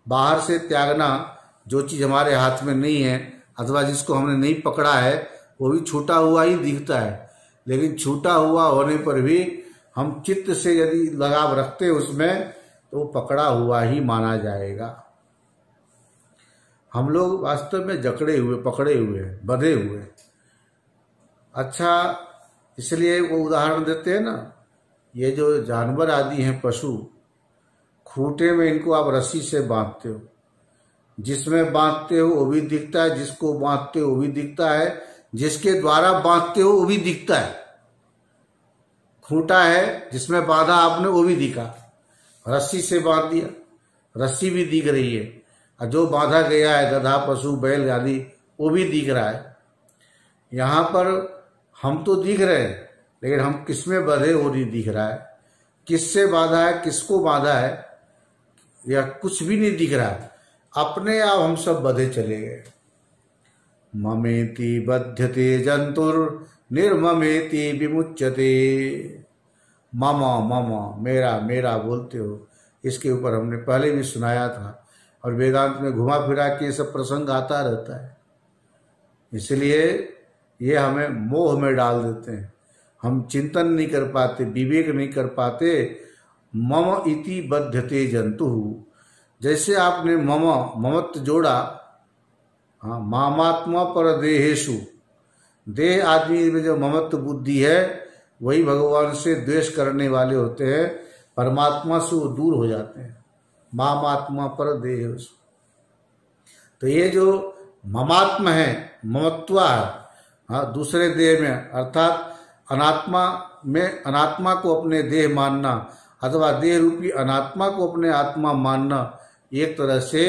बाहर से त्यागना, जो चीज हमारे हाथ में नहीं है अथवा जिसको हमने नहीं पकड़ा है वो भी छूटा हुआ ही दिखता है, लेकिन छूटा हुआ होने पर भी हम चित्त से यदि लगाव रखते हैं उसमें तो पकड़ा हुआ ही माना जाएगा। हम लोग वास्तव में जकड़े हुए, पकड़े हुए, बंधे हुए। अच्छा, इसलिए वो उदाहरण देते हैं ना, ये जो जानवर आदि हैं, पशु, खूंटे में इनको आप रस्सी से बांधते हो, जिसमें बांधते हो वो भी दिखता है, जिसको बांधते हो वो भी दिखता है, जिसके द्वारा बांधते हो वो भी दिखता है। खूंटा है जिसमें बांधा आपने वो भी दिखा, रस्सी से बांध दिया, रस्सी भी दिख रही है, और जो बांधा गया है गधा, पशु, बैल आदि वो भी दिख रहा है। यहाँ पर हम तो दिख रहे हैं, लेकिन हम किसमें बंधे वो नहीं दिख रहा है। किससे बांधा है, किसको बांधा है, या कुछ भी नहीं दिख रहा है। अपने आप हम सब बंधे चले गए। ममेति बध्यते जंतुर निर्ममेति विमुच्यते। मम मम, मेरा मेरा बोलते हो, इसके ऊपर हमने पहले भी सुनाया था, और वेदांत में घुमा फिरा के सब प्रसंग आता रहता है। इसलिए ये हमें मोह में डाल देते हैं, हम चिंतन नहीं कर पाते, विवेक नहीं कर पाते। मम इति बध्यते जंतु, जैसे आपने ममत्व जोड़ा, हाँ, मामात्मा पर देहेशु, देह आदमी में जो ममत्व बुद्धि है वही भगवान से द्वेष करने वाले होते हैं, परमात्मा से वो दूर हो जाते हैं। मामात्मा पर देहेशु, तो ये जो ममात्मा है, ममत्वा है, हाँ, दूसरे देह में, अर्थात अनात्मा में, अनात्मा को अपने देह मानना, अथवा देह रूपी अनात्मा को अपने आत्मा मानना, एक तरह से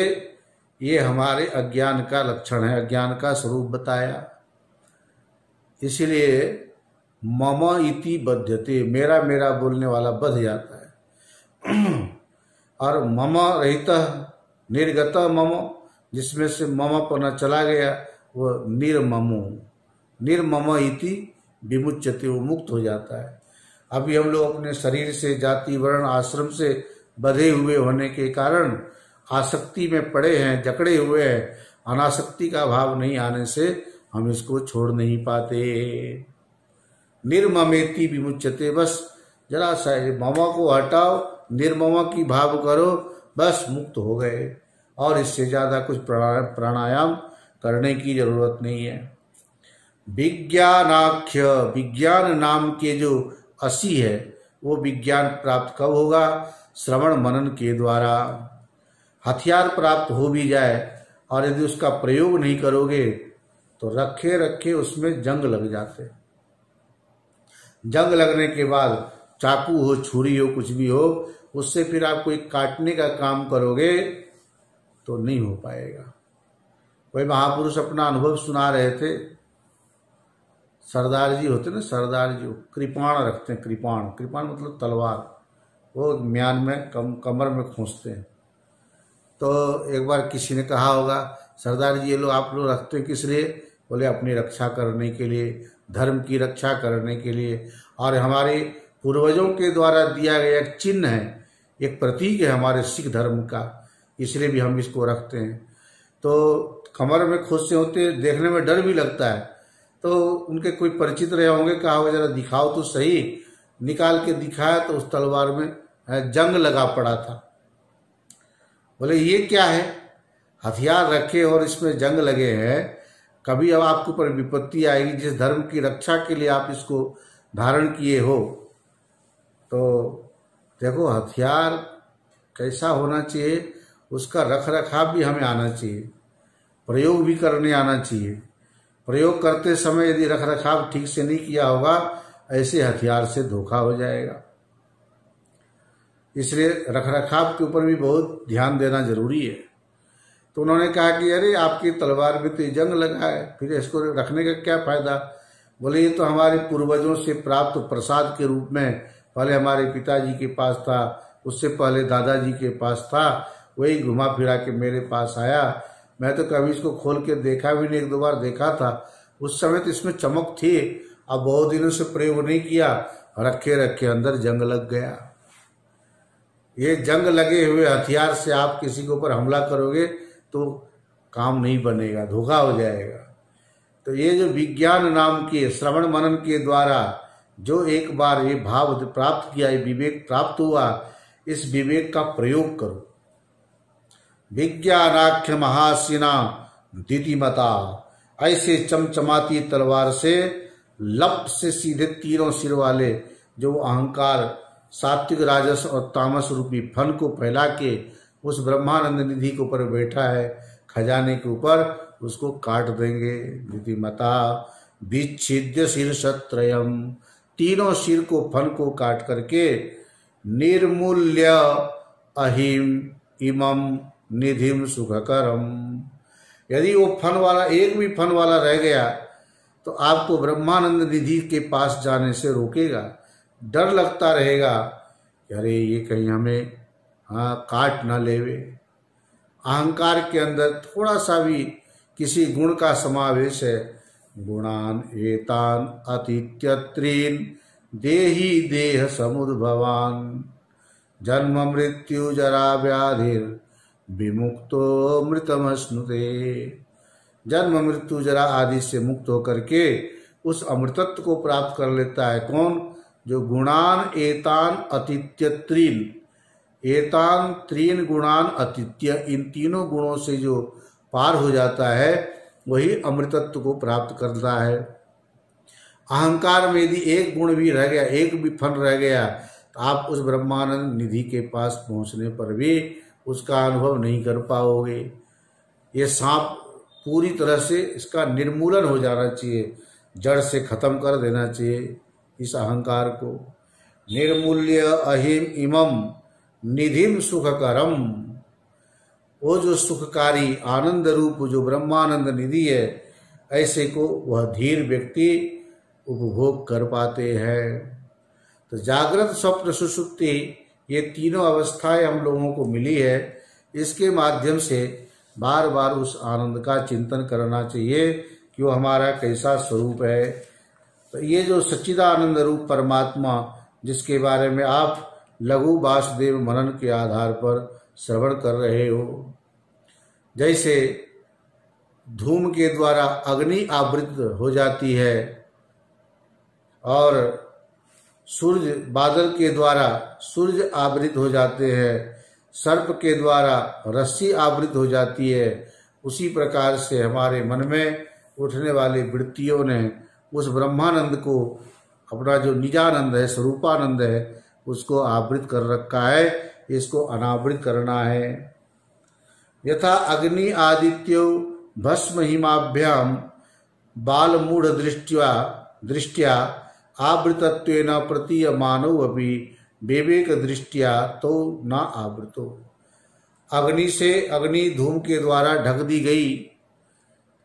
ये हमारे अज्ञान का लक्षण है, अज्ञान का स्वरूप बताया। इसलिए मम इति बध्यते, मेरा मेरा बोलने वाला बध जाता है। और मम रहित निर्गत मम, जिसमें से मम पना चला गया, वो निर्ममो, निर्मम इति विमुच्यते, वो मुक्त हो जाता है। अभी हम लोग अपने शरीर से, जाति वर्ण आश्रम से बधे हुए होने के कारण आसक्ति में पड़े हैं, जकड़े हुए हैं। अनासक्ति का भाव नहीं आने से हम इसको छोड़ नहीं पाते। निर्ममेति विमुच्यते, बस जरा सा ममा को हटाओ, निर्ममा की भाव करो, बस मुक्त हो गए। और इससे ज्यादा कुछ प्राणायाम करने की जरूरत नहीं है। विज्ञानाख्य, विज्ञान नाम के जो असी है, वो विज्ञान प्राप्त कब होगा? श्रवण मनन के द्वारा। हथियार प्राप्त हो भी जाए और यदि उसका प्रयोग नहीं करोगे तो रखे रखे उसमें जंग लग जाते। जंग लगने के बाद चाकू हो, छुरी हो, कुछ भी हो, उससे फिर आप कोई काटने का काम करोगे तो नहीं हो पाएगा। वही महापुरुष अपना अनुभव सुना रहे थे। सरदार जी होते ना, सरदार जी कृपाण रखते हैं, कृपाण, कृपाण मतलब तलवार, वो म्यान में कमर में खोसते हैं। तो एक बार किसी ने कहा होगा, सरदार जी ये लोग आप लोग रखते हैं किस लिए? बोले अपनी रक्षा करने के लिए, धर्म की रक्षा करने के लिए, और हमारे पूर्वजों के द्वारा दिया गया एक चिन्ह है, एक प्रतीक है हमारे सिख धर्म का, इसलिए भी हम इसको रखते हैं। तो कमर में खोसे होते, देखने में डर भी लगता है। तो उनके कोई परिचित रहे होंगे, कहा हो जरा दिखाओ तो सही। निकाल के दिखाया तो उस तलवार में जंग लगा पड़ा था। बोले ये क्या है? हथियार रखे और इसमें जंग लगे हैं। कभी अब आपके ऊपर विपत्ति आएगी, जिस धर्म की रक्षा के लिए आप इसको धारण किए हो, तो देखो हथियार कैसा होना चाहिए, उसका रख रखाव भी हमें आना चाहिए, प्रयोग भी करने आना चाहिए। प्रयोग करते समय यदि रख रखाव ठीक से नहीं किया होगा, ऐसे हथियार से धोखा हो जाएगा। इसलिए रख रखाव के ऊपर भी बहुत ध्यान देना जरूरी है। तो उन्होंने कहा कि अरे आपकी तलवार में तो जंग लगा है, फिर इसको रखने का क्या फायदा? बोले ये तो हमारे पूर्वजों से प्राप्त प्रसाद के रूप में, पहले हमारे पिताजी के पास था, उससे पहले दादाजी के पास था, वही घुमा फिरा के मेरे पास आया। मैं तो कभी इसको खोल के देखा भी नहीं, एक दो बार देखा था, उस समय तो इसमें चमक थी। अब बहुत दिनों से प्रयोग नहीं किया, रखे रखे अंदर जंग लग गया। ये जंग लगे हुए हथियार से आप किसी के ऊपर हमला करोगे तो काम नहीं बनेगा, धोखा हो जाएगा। तो ये जो विज्ञान नाम के श्रवण मनन के द्वारा जो एक बार ये भाव प्राप्त किया, ये विवेक प्राप्त हुआ, इस विवेक का प्रयोग करो। विज्ञानाख्य महासिना दितिमता, ऐसे चमचमाती तलवार से लप से सीधे तीनों सिर वाले जो अहंकार, सात्विक, राजस और तामस रूपी फन को फैला के उस ब्रह्मानंद निधि के ऊपर बैठा है, खजाने के ऊपर, उसको काट देंगे। दितिमता विच्छिद्य शीर्षत्रयम्, तीनों सिर को, फन को काट करके निर्मूल्य अहिम इमम निधिम सुखकरम। यदि वो फन वाला, एक भी फन वाला रह गया तो आपको ब्रह्मानंद निधि के पास जाने से रोकेगा। डर लगता रहेगा कि अरे ये कहीं हमें काट ना लेवे। अहंकार के अंदर थोड़ा सा भी किसी गुण का समावेश है, गुणान एतान अतित्यत्रीन देही देह समुद्भवान, जन्म मृत्यु जरा व्याधिर विमुक्तो मृतमश्नुते। जन्म मृत्यु जरा आदि से मुक्त होकर के उस अमृतत्व को प्राप्त कर लेता है। कौन? जो गुणान एतान अतित्य त्रीन, एतान त्रीन गुणान अतित्य, इन तीनों गुणों से जो पार हो जाता है वही अमृतत्व को प्राप्त करता है। अहंकार में यदि एक गुण भी रह गया, एक भी फन रह गया, तो आप उस ब्रह्मानंद निधि के पास पहुंचने पर भी उसका अनुभव नहीं कर पाओगे। ये सांप पूरी तरह से इसका निर्मूलन हो जाना चाहिए, जड़ से खत्म कर देना चाहिए इस अहंकार को। निर्मूल्य अहिम इमम निधिम सुखकरम। वो जो सुखकारी आनंद रूप जो ब्रह्मानंद निधि है, ऐसे को वह धीर व्यक्ति उपभोग कर पाते हैं। तो जागृत स्वप्न सुषुप्ति ये तीनों अवस्थाएं हम लोगों को मिली है। इसके माध्यम से बार बार उस आनंद का चिंतन करना चाहिए कि वो हमारा कैसा स्वरूप है। तो ये जो सच्चिदानंद रूप परमात्मा जिसके बारे में आप लघु वासुदेव मनन के आधार पर श्रवण कर रहे हो, जैसे धूम के द्वारा अग्नि आवृत हो जाती है और सूर्य बादल के द्वारा सूर्य आवृत हो जाते हैं, सर्प के द्वारा रस्सी आवृत हो जाती है, उसी प्रकार से हमारे मन में उठने वाली वृत्तियों ने उस ब्रह्मानंद को, अपना जो निजानंद है, स्वरूपानंद है, उसको आवृत कर रखा है। इसको अनावृत करना है। यथा अग्नि आदित्यो भस्म हिमाभ्याम बालमूढ़ दृष्टिया आवृतत्वेन प्रतीयमानो अपि विवेक दृष्टिया तो न आवृतो। अग्नि से अग्नि धूम के द्वारा ढक दी गई,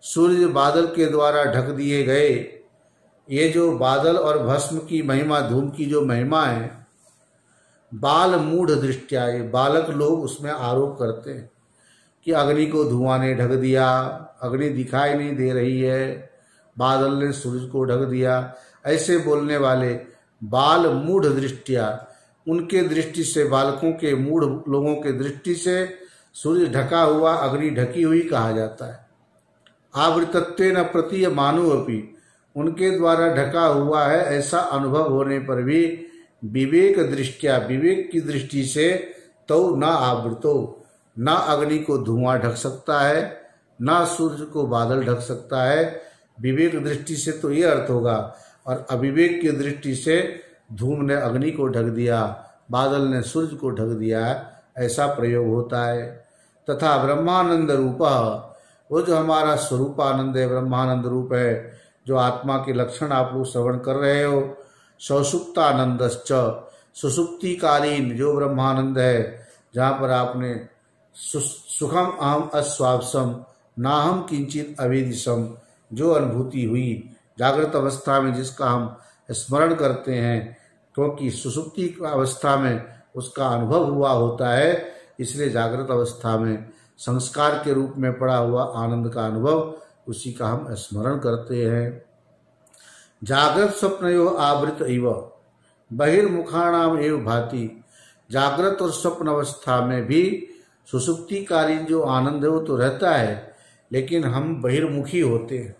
सूर्य बादल के द्वारा ढक दिए गए। ये जो बादल और भस्म की महिमा, धूम की जो महिमा है, बाल मूढ़ दृष्टिया, ये बालक लोग उसमें आरोप करते हैं कि अग्नि को धुआं ने ढक दिया, अग्नि दिखाई नहीं दे रही है, बादल ने सूरज को ढक दिया। ऐसे बोलने वाले बाल मूढ़ दृष्टिया, उनके दृष्टि से, बालकों के, मूढ़ लोगों के दृष्टि से सूर्य ढका हुआ, अग्नि ढकी हुई कहा जाता है। आवृतत्वेन प्रतीयमानो अपि, उनके द्वारा ढका हुआ है ऐसा अनुभव होने पर भी विवेक दृष्टिया, विवेक की दृष्टि से तो न आवृतो, न अग्नि को धुआं ढक सकता है, न सूर्य को बादल ढक सकता है। विवेक दृष्टि से तो ये अर्थ होगा, और अविवेक की दृष्टि से धूम ने अग्नि को ढक दिया, बादल ने सूर्य को ढक दिया, ऐसा प्रयोग होता है। तथा ब्रह्मानंद रूप, वो जो हमारा स्वरूपानंद है, ब्रह्मानंद रूप है, जो आत्मा के लक्षण आप लोग श्रवण कर रहे हो, सौसुप्तानंदश्च, सुसुप्ति कालीन जो ब्रह्मानंद है, जहाँ पर आपने सुखम अहम अस्वापसम नाहम किंचित अवेदिशम जो अनुभूति हुई जागृत अवस्था में, जिसका हम स्मरण करते हैं, क्योंकि सुसुप्ति अवस्था में उसका अनुभव हुआ होता है, इसलिए जागृत अवस्था में संस्कार के रूप में पड़ा हुआ आनंद का अनुभव, उसी का हम स्मरण करते हैं। जागृत स्वप्नयो आवृत इव बहिर्मुखाणाम एव भाति, जागृत और स्वप्न अवस्था में भी सुसुप्तिकालीन जो आनंद है वो तो रहता है, लेकिन हम बहिर्मुखी होते हैं।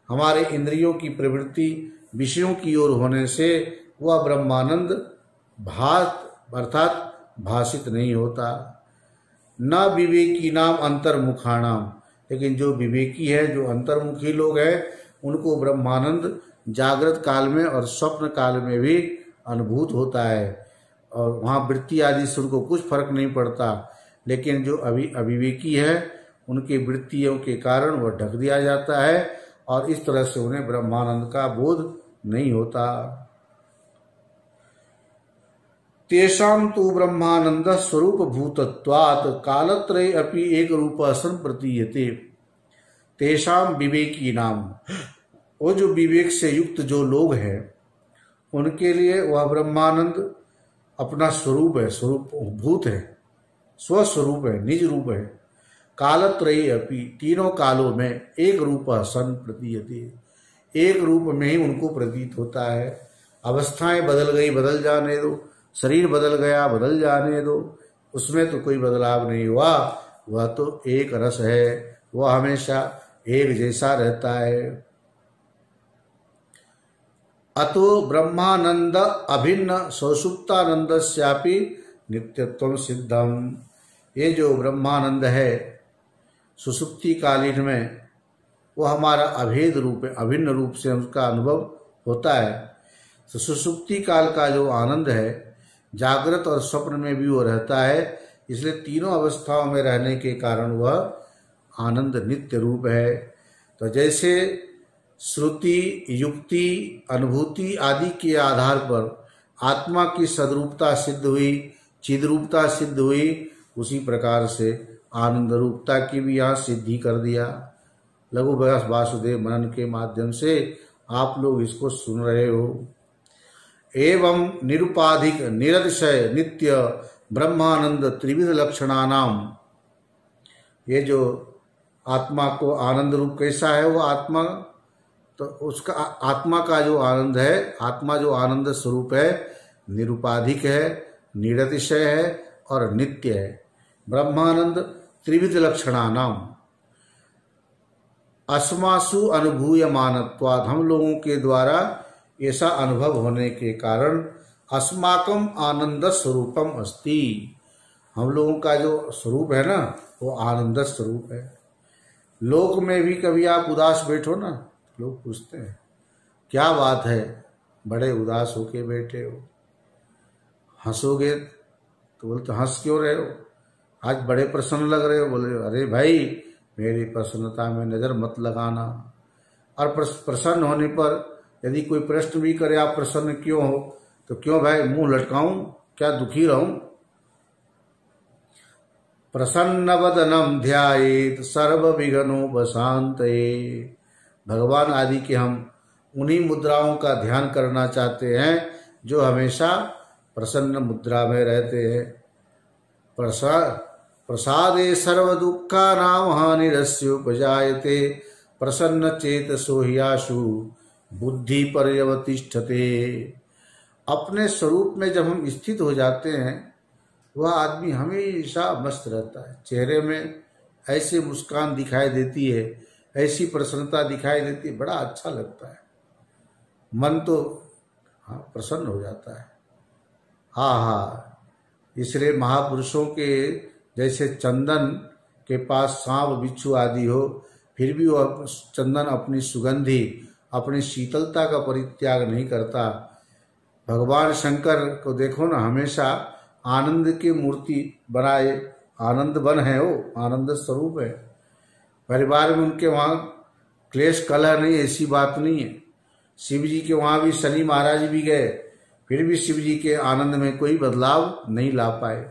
हमारे इंद्रियों की प्रवृत्ति विषयों की ओर होने से वह ब्रह्मानंद अर्थात भाषित नहीं होता। न विवेकी नाम अंतर्मुखाणाम, लेकिन जो विवेकी है, जो अंतर्मुखी लोग हैं, उनको ब्रह्मानंद जागृत काल में और स्वप्न काल में भी अनुभूत होता है, और वहाँ वृत्ति आदि से उनको कुछ फर्क नहीं पड़ता। लेकिन जो अविवेकी है, उनकी वृत्तियों के कारण वह ढक दिया जाता है, और इस तरह से उन्हें ब्रह्मानंद का बोध नहीं होता। तेषां तु ब्रह्मानंद स्वरूप भूतत्वात् कालत्रय अपि एक रूप सन प्रतीयते। तेषां विवेकी नाम, वो जो विवेक से युक्त जो लोग हैं, उनके लिए वह ब्रह्मानंद अपना स्वरूप है, स्वरूप भूत है, स्वस्वरूप है, निज रूप है। कालत्रय अपि, तीनों कालों में एक रूप सन प्रतीयते, एक रूप में ही उनको प्रतीत होता है। अवस्थाएं बदल गई, बदल जाने दो, शरीर बदल गया, बदल जाने दो, उसमें तो कोई बदलाव नहीं हुआ, वह तो एक रस है, वह हमेशा एक जैसा रहता है। अतो ब्रह्मानंद अभिन्न सौसुप्तानंदस्यापि नित्यत्वं सिद्धम, ये जो ब्रह्मानंद है सुसुप्ति कालीन में, वो हमारा अभेद रूप है, अभिन्न रूप से उसका अनुभव होता है। तो सुसुप्ति काल का जो आनंद है, जागृत और स्वप्न में भी वो रहता है, इसलिए तीनों अवस्थाओं में रहने के कारण वह आनंद नित्य रूप है। तो जैसे श्रुति, युक्ति, अनुभूति आदि के आधार पर आत्मा की सदरूपता सिद्ध हुई, चिद्रूपता सिद्ध हुई, उसी प्रकार से आनंद रूपता की भी यहाँ सिद्धि कर दिया। लघु वासुदेव मनन के माध्यम से आप लोग इसको सुन रहे हो। एवं निरुपाधिक निरतिशय नित्य ब्रह्मानंद त्रिविध लक्षणानाम, ये जो आत्मा को आनंद रूप कैसा है वो आत्मा, तो उसका आत्मा का जो आनंद है, आत्मा जो आनंद स्वरूप है, निरुपाधिक है, निरतिशय है और नित्य है। ब्रह्मानंद त्रिविध लक्षणानाम अस्मासु अनुभूयमानत्वात्, हम लोगों के द्वारा ऐसा अनुभव होने के कारण अस्माकम आनंद स्वरूपम अस्ति, हम लोगों का जो स्वरूप है ना वो आनंद स्वरूप है। लोक में भी कभी आप उदास बैठो ना, लोग पूछते हैं क्या बात है, बड़े उदास होके बैठे हो, हंसोगे तो बोलते हंस क्यों रहे हो, आज बड़े प्रसन्न लग रहे हो। बोले अरे भाई मेरी प्रसन्नता में नजर मत लगाना। और प्रसन्न होने पर यदि कोई प्रश्न भी करे आप प्रसन्न क्यों हो, तो क्यों भाई मुंह लटकाऊं, क्या दुखी रहूं। प्रसन्न वदनम ध्यायेत सर्व विघ्नो बशांतये, भगवान आदि के हम उन्हीं मुद्राओं का ध्यान करना चाहते हैं जो हमेशा प्रसन्न मुद्रा में रहते हैं। प्रसादे सर्व दुःखानां हानिरस्योपजायते प्रसन्न चेतसो ह्याशु बुद्धि पर्यवतिष्ठते। अपने स्वरूप में जब हम स्थित हो जाते हैं वह आदमी हमेशा मस्त रहता है, चेहरे में ऐसी मुस्कान दिखाई देती है, ऐसी प्रसन्नता दिखाई देती है, बड़ा अच्छा लगता है, मन तो प्रसन्न हो जाता है। हाँ, इसलिए महापुरुषों के जैसे चंदन के पास सांप बिच्छू आदि हो, फिर भी वह चंदन अपनी सुगंधि, अपनी शीतलता का परित्याग नहीं करता। भगवान शंकर को देखो ना, हमेशा आनंद की मूर्ति बनाए, आनंद बन है, वो आनंद स्वरूप है। परिवार में उनके वहाँ क्लेश कलह नहीं, ऐसी बात नहीं है। शिव जी के वहाँ भी शनि महाराज भी गए, फिर भी शिव जी के आनंद में कोई बदलाव नहीं ला पाए।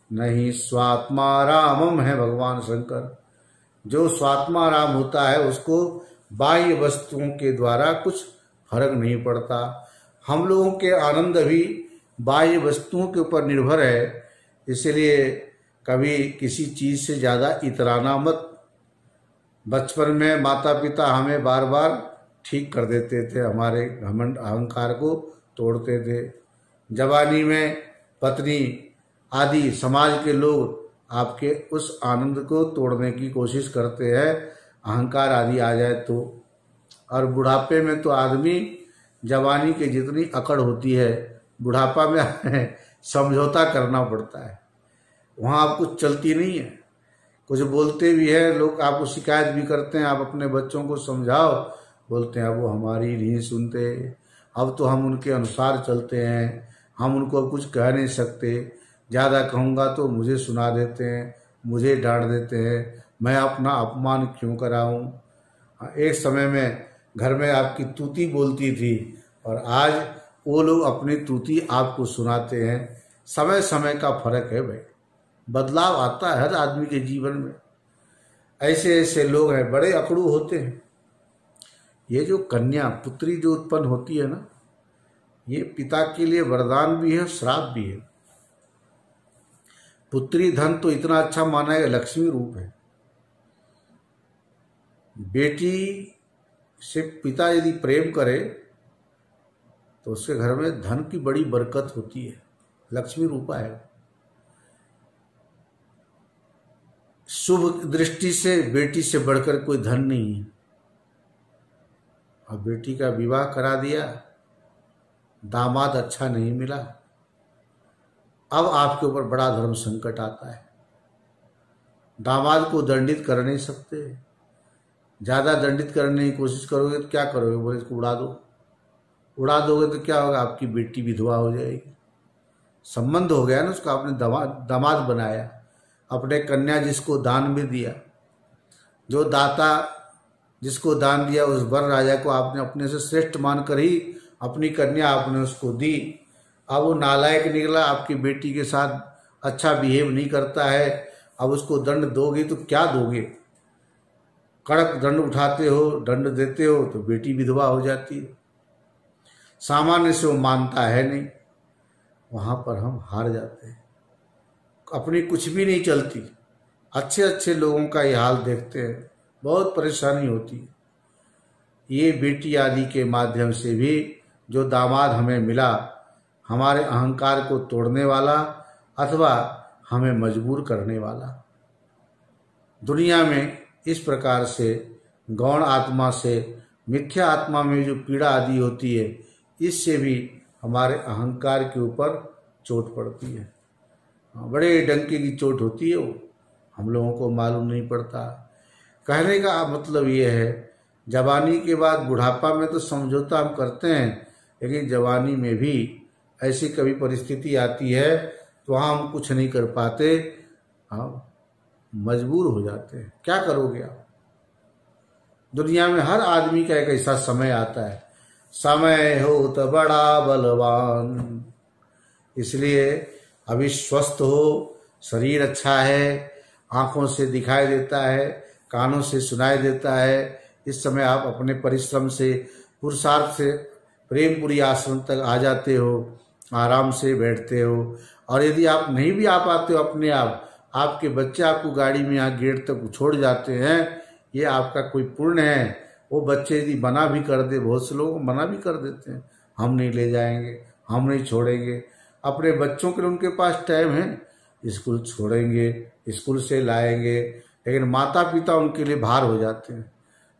नहीं स्वात्मा रामम है भगवान शंकर, जो स्वात्मा राम होता है उसको बाह्य वस्तुओं के द्वारा कुछ फर्क नहीं पड़ता। हम लोगों के आनंद भी बाह्य वस्तुओं के ऊपर निर्भर है, इसलिए कभी किसी चीज से ज्यादा इतराना मत। बचपन में माता पिता हमें बार बार ठीक कर देते थे, हमारे घमंड अहंकार को तोड़ते थे। जवानी में पत्नी आदि समाज के लोग आपके उस आनंद को तोड़ने की कोशिश करते हैं, अहंकार आदि आ जाए तो। और बुढ़ापे में तो आदमी जवानी के जितनी अकड़ होती है, बुढ़ापा में समझौता करना पड़ता है, वहाँ आप कुछ चलती नहीं है। कुछ बोलते भी है लोग, आपको शिकायत भी करते हैं, आप अपने बच्चों को समझाओ, बोलते हैं अब वो हमारी नहीं सुनते, अब तो हम उनके अनुसार चलते हैं, हम उनको अब कुछ कह नहीं सकते, ज़्यादा कहूँगा तो मुझे सुना देते हैं, मुझे डांट देते हैं, मैं अपना अपमान क्यों कराऊं। एक समय में घर में आपकी तूती बोलती थी और आज वो लोग अपनी तूती आपको सुनाते हैं। समय समय का फर्क है भाई, बदलाव आता है हर आदमी के जीवन में। ऐसे ऐसे लोग हैं, बड़े अकड़ू होते हैं। ये जो कन्या पुत्री जो उत्पन्न होती है ना, ये पिता के लिए वरदान भी है, श्राप भी है। पुत्री धन तो इतना अच्छा माना है, लक्ष्मी रूप है। बेटी से पिता यदि प्रेम करे तो उसके घर में धन की बड़ी बरकत होती है, लक्ष्मी रूपा है। शुभ दृष्टि से बेटी से बढ़कर कोई धन नहीं है। और बेटी का विवाह करा दिया, दामाद अच्छा नहीं मिला, अब आपके ऊपर बड़ा धर्म संकट आता है। दामाद को दंडित कर नहीं सकते, ज्यादा दंडित करने की कोशिश करोगे तो क्या करोगे, बोले इसको उड़ा दो। उड़ा दोगे तो क्या होगा, आपकी बेटी विधवा हो जाएगी। संबंध हो गया ना उसका, आपने दामाद बनाया, अपने कन्या जिसको दान में दिया, जो दाता जिसको दान दिया उस वर राजा को आपने अपने से श्रेष्ठ मानकर ही अपनी कन्या आपने उसको दी, अब वो नालायक निकला, आपकी बेटी के साथ अच्छा बिहेव नहीं करता है, अब उसको दंड दोगे तो क्या दोगे? कड़क दंड उठाते हो, दंड देते हो तो बेटी विधवा हो जाती है। सामान्य से वो मानता है नहीं, वहां पर हम हार जाते हैं, अपनी कुछ भी नहीं चलती। अच्छे अच्छे लोगों का ये हाल देखते हैं, बहुत परेशानी होती है। ये बेटी आदि के माध्यम से भी जो दामाद हमें मिला, हमारे अहंकार को तोड़ने वाला अथवा हमें मजबूर करने वाला। दुनिया में इस प्रकार से गौण आत्मा से मिथ्या आत्मा में जो पीड़ा आदि होती है, इससे भी हमारे अहंकार के ऊपर चोट पड़ती है। बड़े डंके की चोट होती है, वो हम लोगों को मालूम नहीं पड़ता। कहने का मतलब ये है, जवानी के बाद बुढ़ापा में तो समझौता हम करते हैं, लेकिन जवानी में भी ऐसी कभी परिस्थिति आती है तो वहाँ हम कुछ नहीं कर पाते, हम मजबूर हो जाते हैं। क्या करोगे आप? दुनिया में हर आदमी का एक ऐसा समय आता है, समय हो तो बड़ा बलवान। इसलिए अभी स्वस्थ हो, शरीर अच्छा है, आंखों से दिखाई देता है, कानों से सुनाई देता है, इस समय आप अपने परिश्रम से, पुरुषार्थ से प्रेमपुरी आश्रम तक आ जाते हो, आराम से बैठते हो। और यदि आप नहीं भी आ पाते हो अपने आप, आपके बच्चे आपको गाड़ी में यहाँ गेट तक छोड़ जाते हैं, ये आपका कोई पुण्य है। वो बच्चे यदि मना भी कर दे, बहुत से लोग मना भी कर देते हैं, हम नहीं ले जाएंगे, हम नहीं छोड़ेंगे। अपने बच्चों के लिए उनके पास टाइम है, स्कूल छोड़ेंगे, स्कूल से लाएंगे, लेकिन माता पिता उनके लिए भार हो जाते हैं,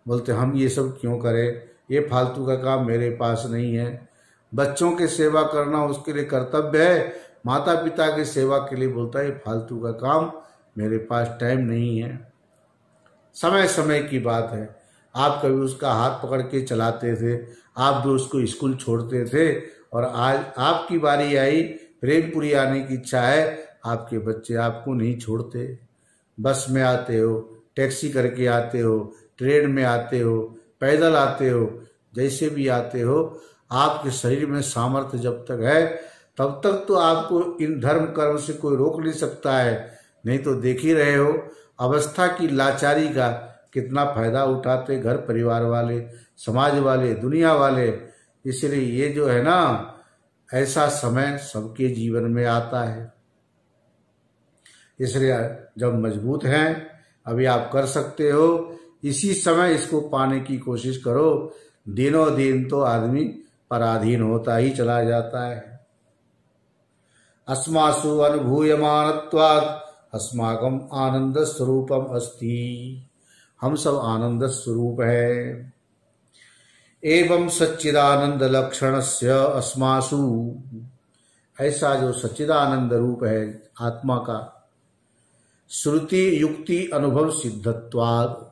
बोलते हम ये सब क्यों करें, ये फालतू का काम मेरे पास नहीं है। बच्चों की सेवा करना उसके लिए कर्तव्य है, माता पिता की सेवा के लिए बोलता है ये फालतू का काम, मेरे पास टाइम नहीं है। समय समय की बात है, आप कभी उसका हाथ पकड़ के चलाते थे, आप भी उसको स्कूल छोड़ते थे, और आज आपकी बारी आई, प्रेमपुरी आने की इच्छा है, आपके बच्चे आपको नहीं छोड़ते। बस में आते हो, टैक्सी करके आते हो, ट्रेन में आते हो, पैदल आते हो, जैसे भी आते हो, आपके शरीर में सामर्थ्य जब तक है तब तक तो आपको इन धर्म कर्म से कोई रोक नहीं सकता है। नहीं तो देख ही रहे हो अवस्था की लाचारी का कितना फायदा उठाते घर परिवार वाले, समाज वाले, दुनिया वाले। इसलिए ये जो है ना, ऐसा समय सबके जीवन में आता है। इसलिए जब मजबूत हैं, अभी आप कर सकते हो, इसी समय इसको पाने की कोशिश करो। दिनों दिन तो आदमी पराधीन होता ही चला जाता है। अस्मासु अनुभूयमानत्वात् अस्माकम आनंद स्वरूपम अस्ति। हम सब आनंद स्वरूप है। एवं सच्चिदानंद लक्षणस्य अस्मासु, ऐसा जो सच्चिदानंद रूप है आत्मा का, श्रुति युक्ति अनुभव सिद्धत्वात्,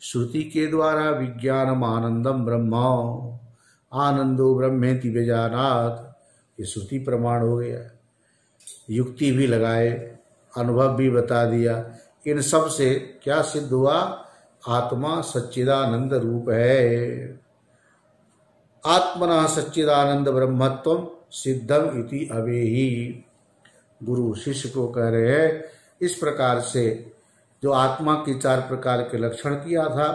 श्रुति के द्वारा विज्ञानम आनंदम ब्रह्म, आनंदो ब्रह्मेति व्यजानात्, ये श्रुति प्रमाण हो गया। युक्ति भी लगाए, अनुभव भी बता दिया, इन सब से क्या सिद्ध हुआ? आत्मा सच्चिदानंद रूप है। आत्मना सच्चिदानंद ब्रह्मत्वम सिद्धम इति अवेहि। गुरु शिष्य को कह रहे हैं, इस प्रकार से जो आत्मा की 4 प्रकार के लक्षण किया था,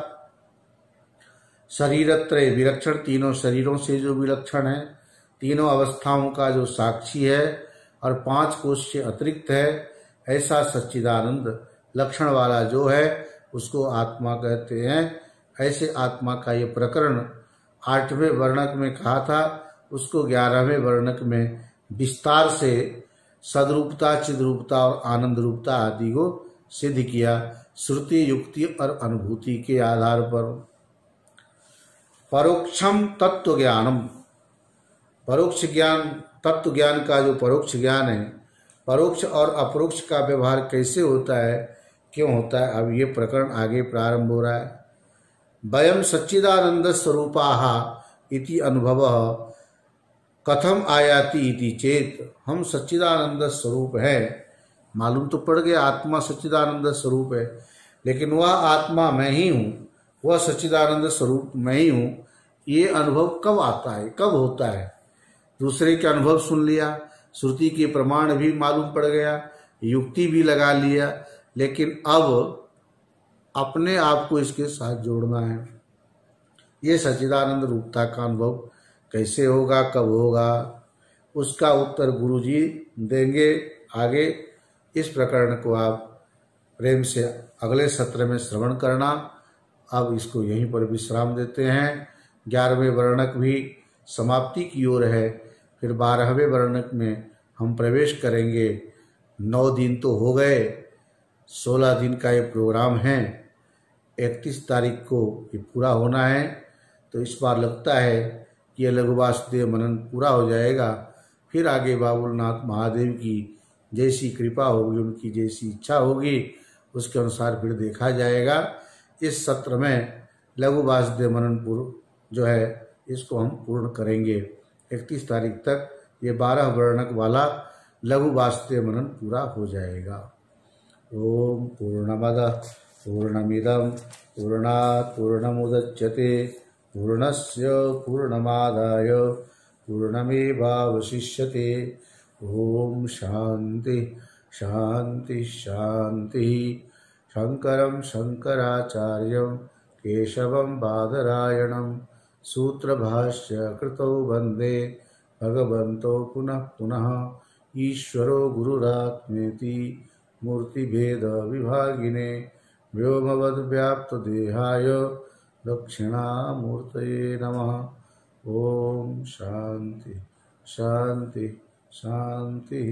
शरीरत्रय विलक्षण, तीनों शरीरों से जो विलक्षण है, तीनों अवस्थाओं का जो साक्षी है और 5 कोश से अतिरिक्त है, ऐसा सच्चिदानंद लक्षण वाला जो है उसको आत्मा कहते हैं। ऐसे आत्मा का ये प्रकरण 8वें वर्णक में कहा था, उसको 11वें वर्णक में विस्तार से सदरूपता, चिद्रूपता और आनंद रूपता आदि को सिद्ध किया, श्रुति युक्ति और अनुभूति के आधार पर। परोक्षम तत्व ज्ञानम, परोक्ष ज्ञान, तत्व ज्ञान का जो परोक्ष ज्ञान है, परोक्ष और अपरोक्ष का व्यवहार कैसे होता है, क्यों होता है, अब ये प्रकरण आगे प्रारंभ हो रहा है। वयम सच्चिदानंद स्वरूपाः इति अनुभवः कथम आयाति इति चेत, हम सच्चिदानंद स्वरूप है, मालूम तो पड़ गया आत्मा सच्चिदानंद स्वरूप है, लेकिन वह आत्मा मैं ही हूँ, वह सच्चिदानंद स्वरूप मैं ही हूँ, ये अनुभव कब आता है, कब होता है? दूसरे के अनुभव सुन लिया, श्रुति के प्रमाण भी मालूम पड़ गया, युक्ति भी लगा लिया, लेकिन अब अपने आप को इसके साथ जोड़ना है। ये सच्चिदानंद रूपता का अनुभव कैसे होगा, कब होगा, उसका उत्तर गुरु जी देंगे आगे। इस प्रकरण को आप प्रेम से अगले सत्र में श्रवण करना। अब इसको यहीं पर विश्राम देते हैं। 11वें वर्णक भी समाप्ति की ओर है, फिर 12वें वर्णक में हम प्रवेश करेंगे। 9 दिन तो हो गए, 16 दिन का ये प्रोग्राम है। 31 तारीख को ये पूरा होना है, तो इस बार लगता है कि ये लघु वासुदेव मनन पूरा हो जाएगा। फिर आगे बाबुलनाथ महादेव की जैसी कृपा होगी, उनकी जैसी इच्छा होगी, उसके अनुसार फिर देखा जाएगा। इस सत्र में लघु वासुदेव मनन जो है इसको हम पूर्ण करेंगे। 31 तारीख तक ये 12 वर्णक वाला लघु वासुदेव मनन पूरा हो जाएगा। ओम पूर्णमदः पूर्णमिदं पूर्णात् पूर्णमुदच्यते पूर्णस्य पूर्णमादाय पूर्णमेवावशिष्यते। ओम शांति शांति शांति। शंकरं शंकराचार्यं केशवं बादरायणं सूत्रभाष्य कृतौ वन्दे भगवन्तो पुनः पुनः। ईश्वरो गुरुरात्मेति मूर्तिभेद विभागिने व्योमवद्व्याप्तदेहाय दक्षिणामूर्तये नमः। ओम शांति शांति शांति।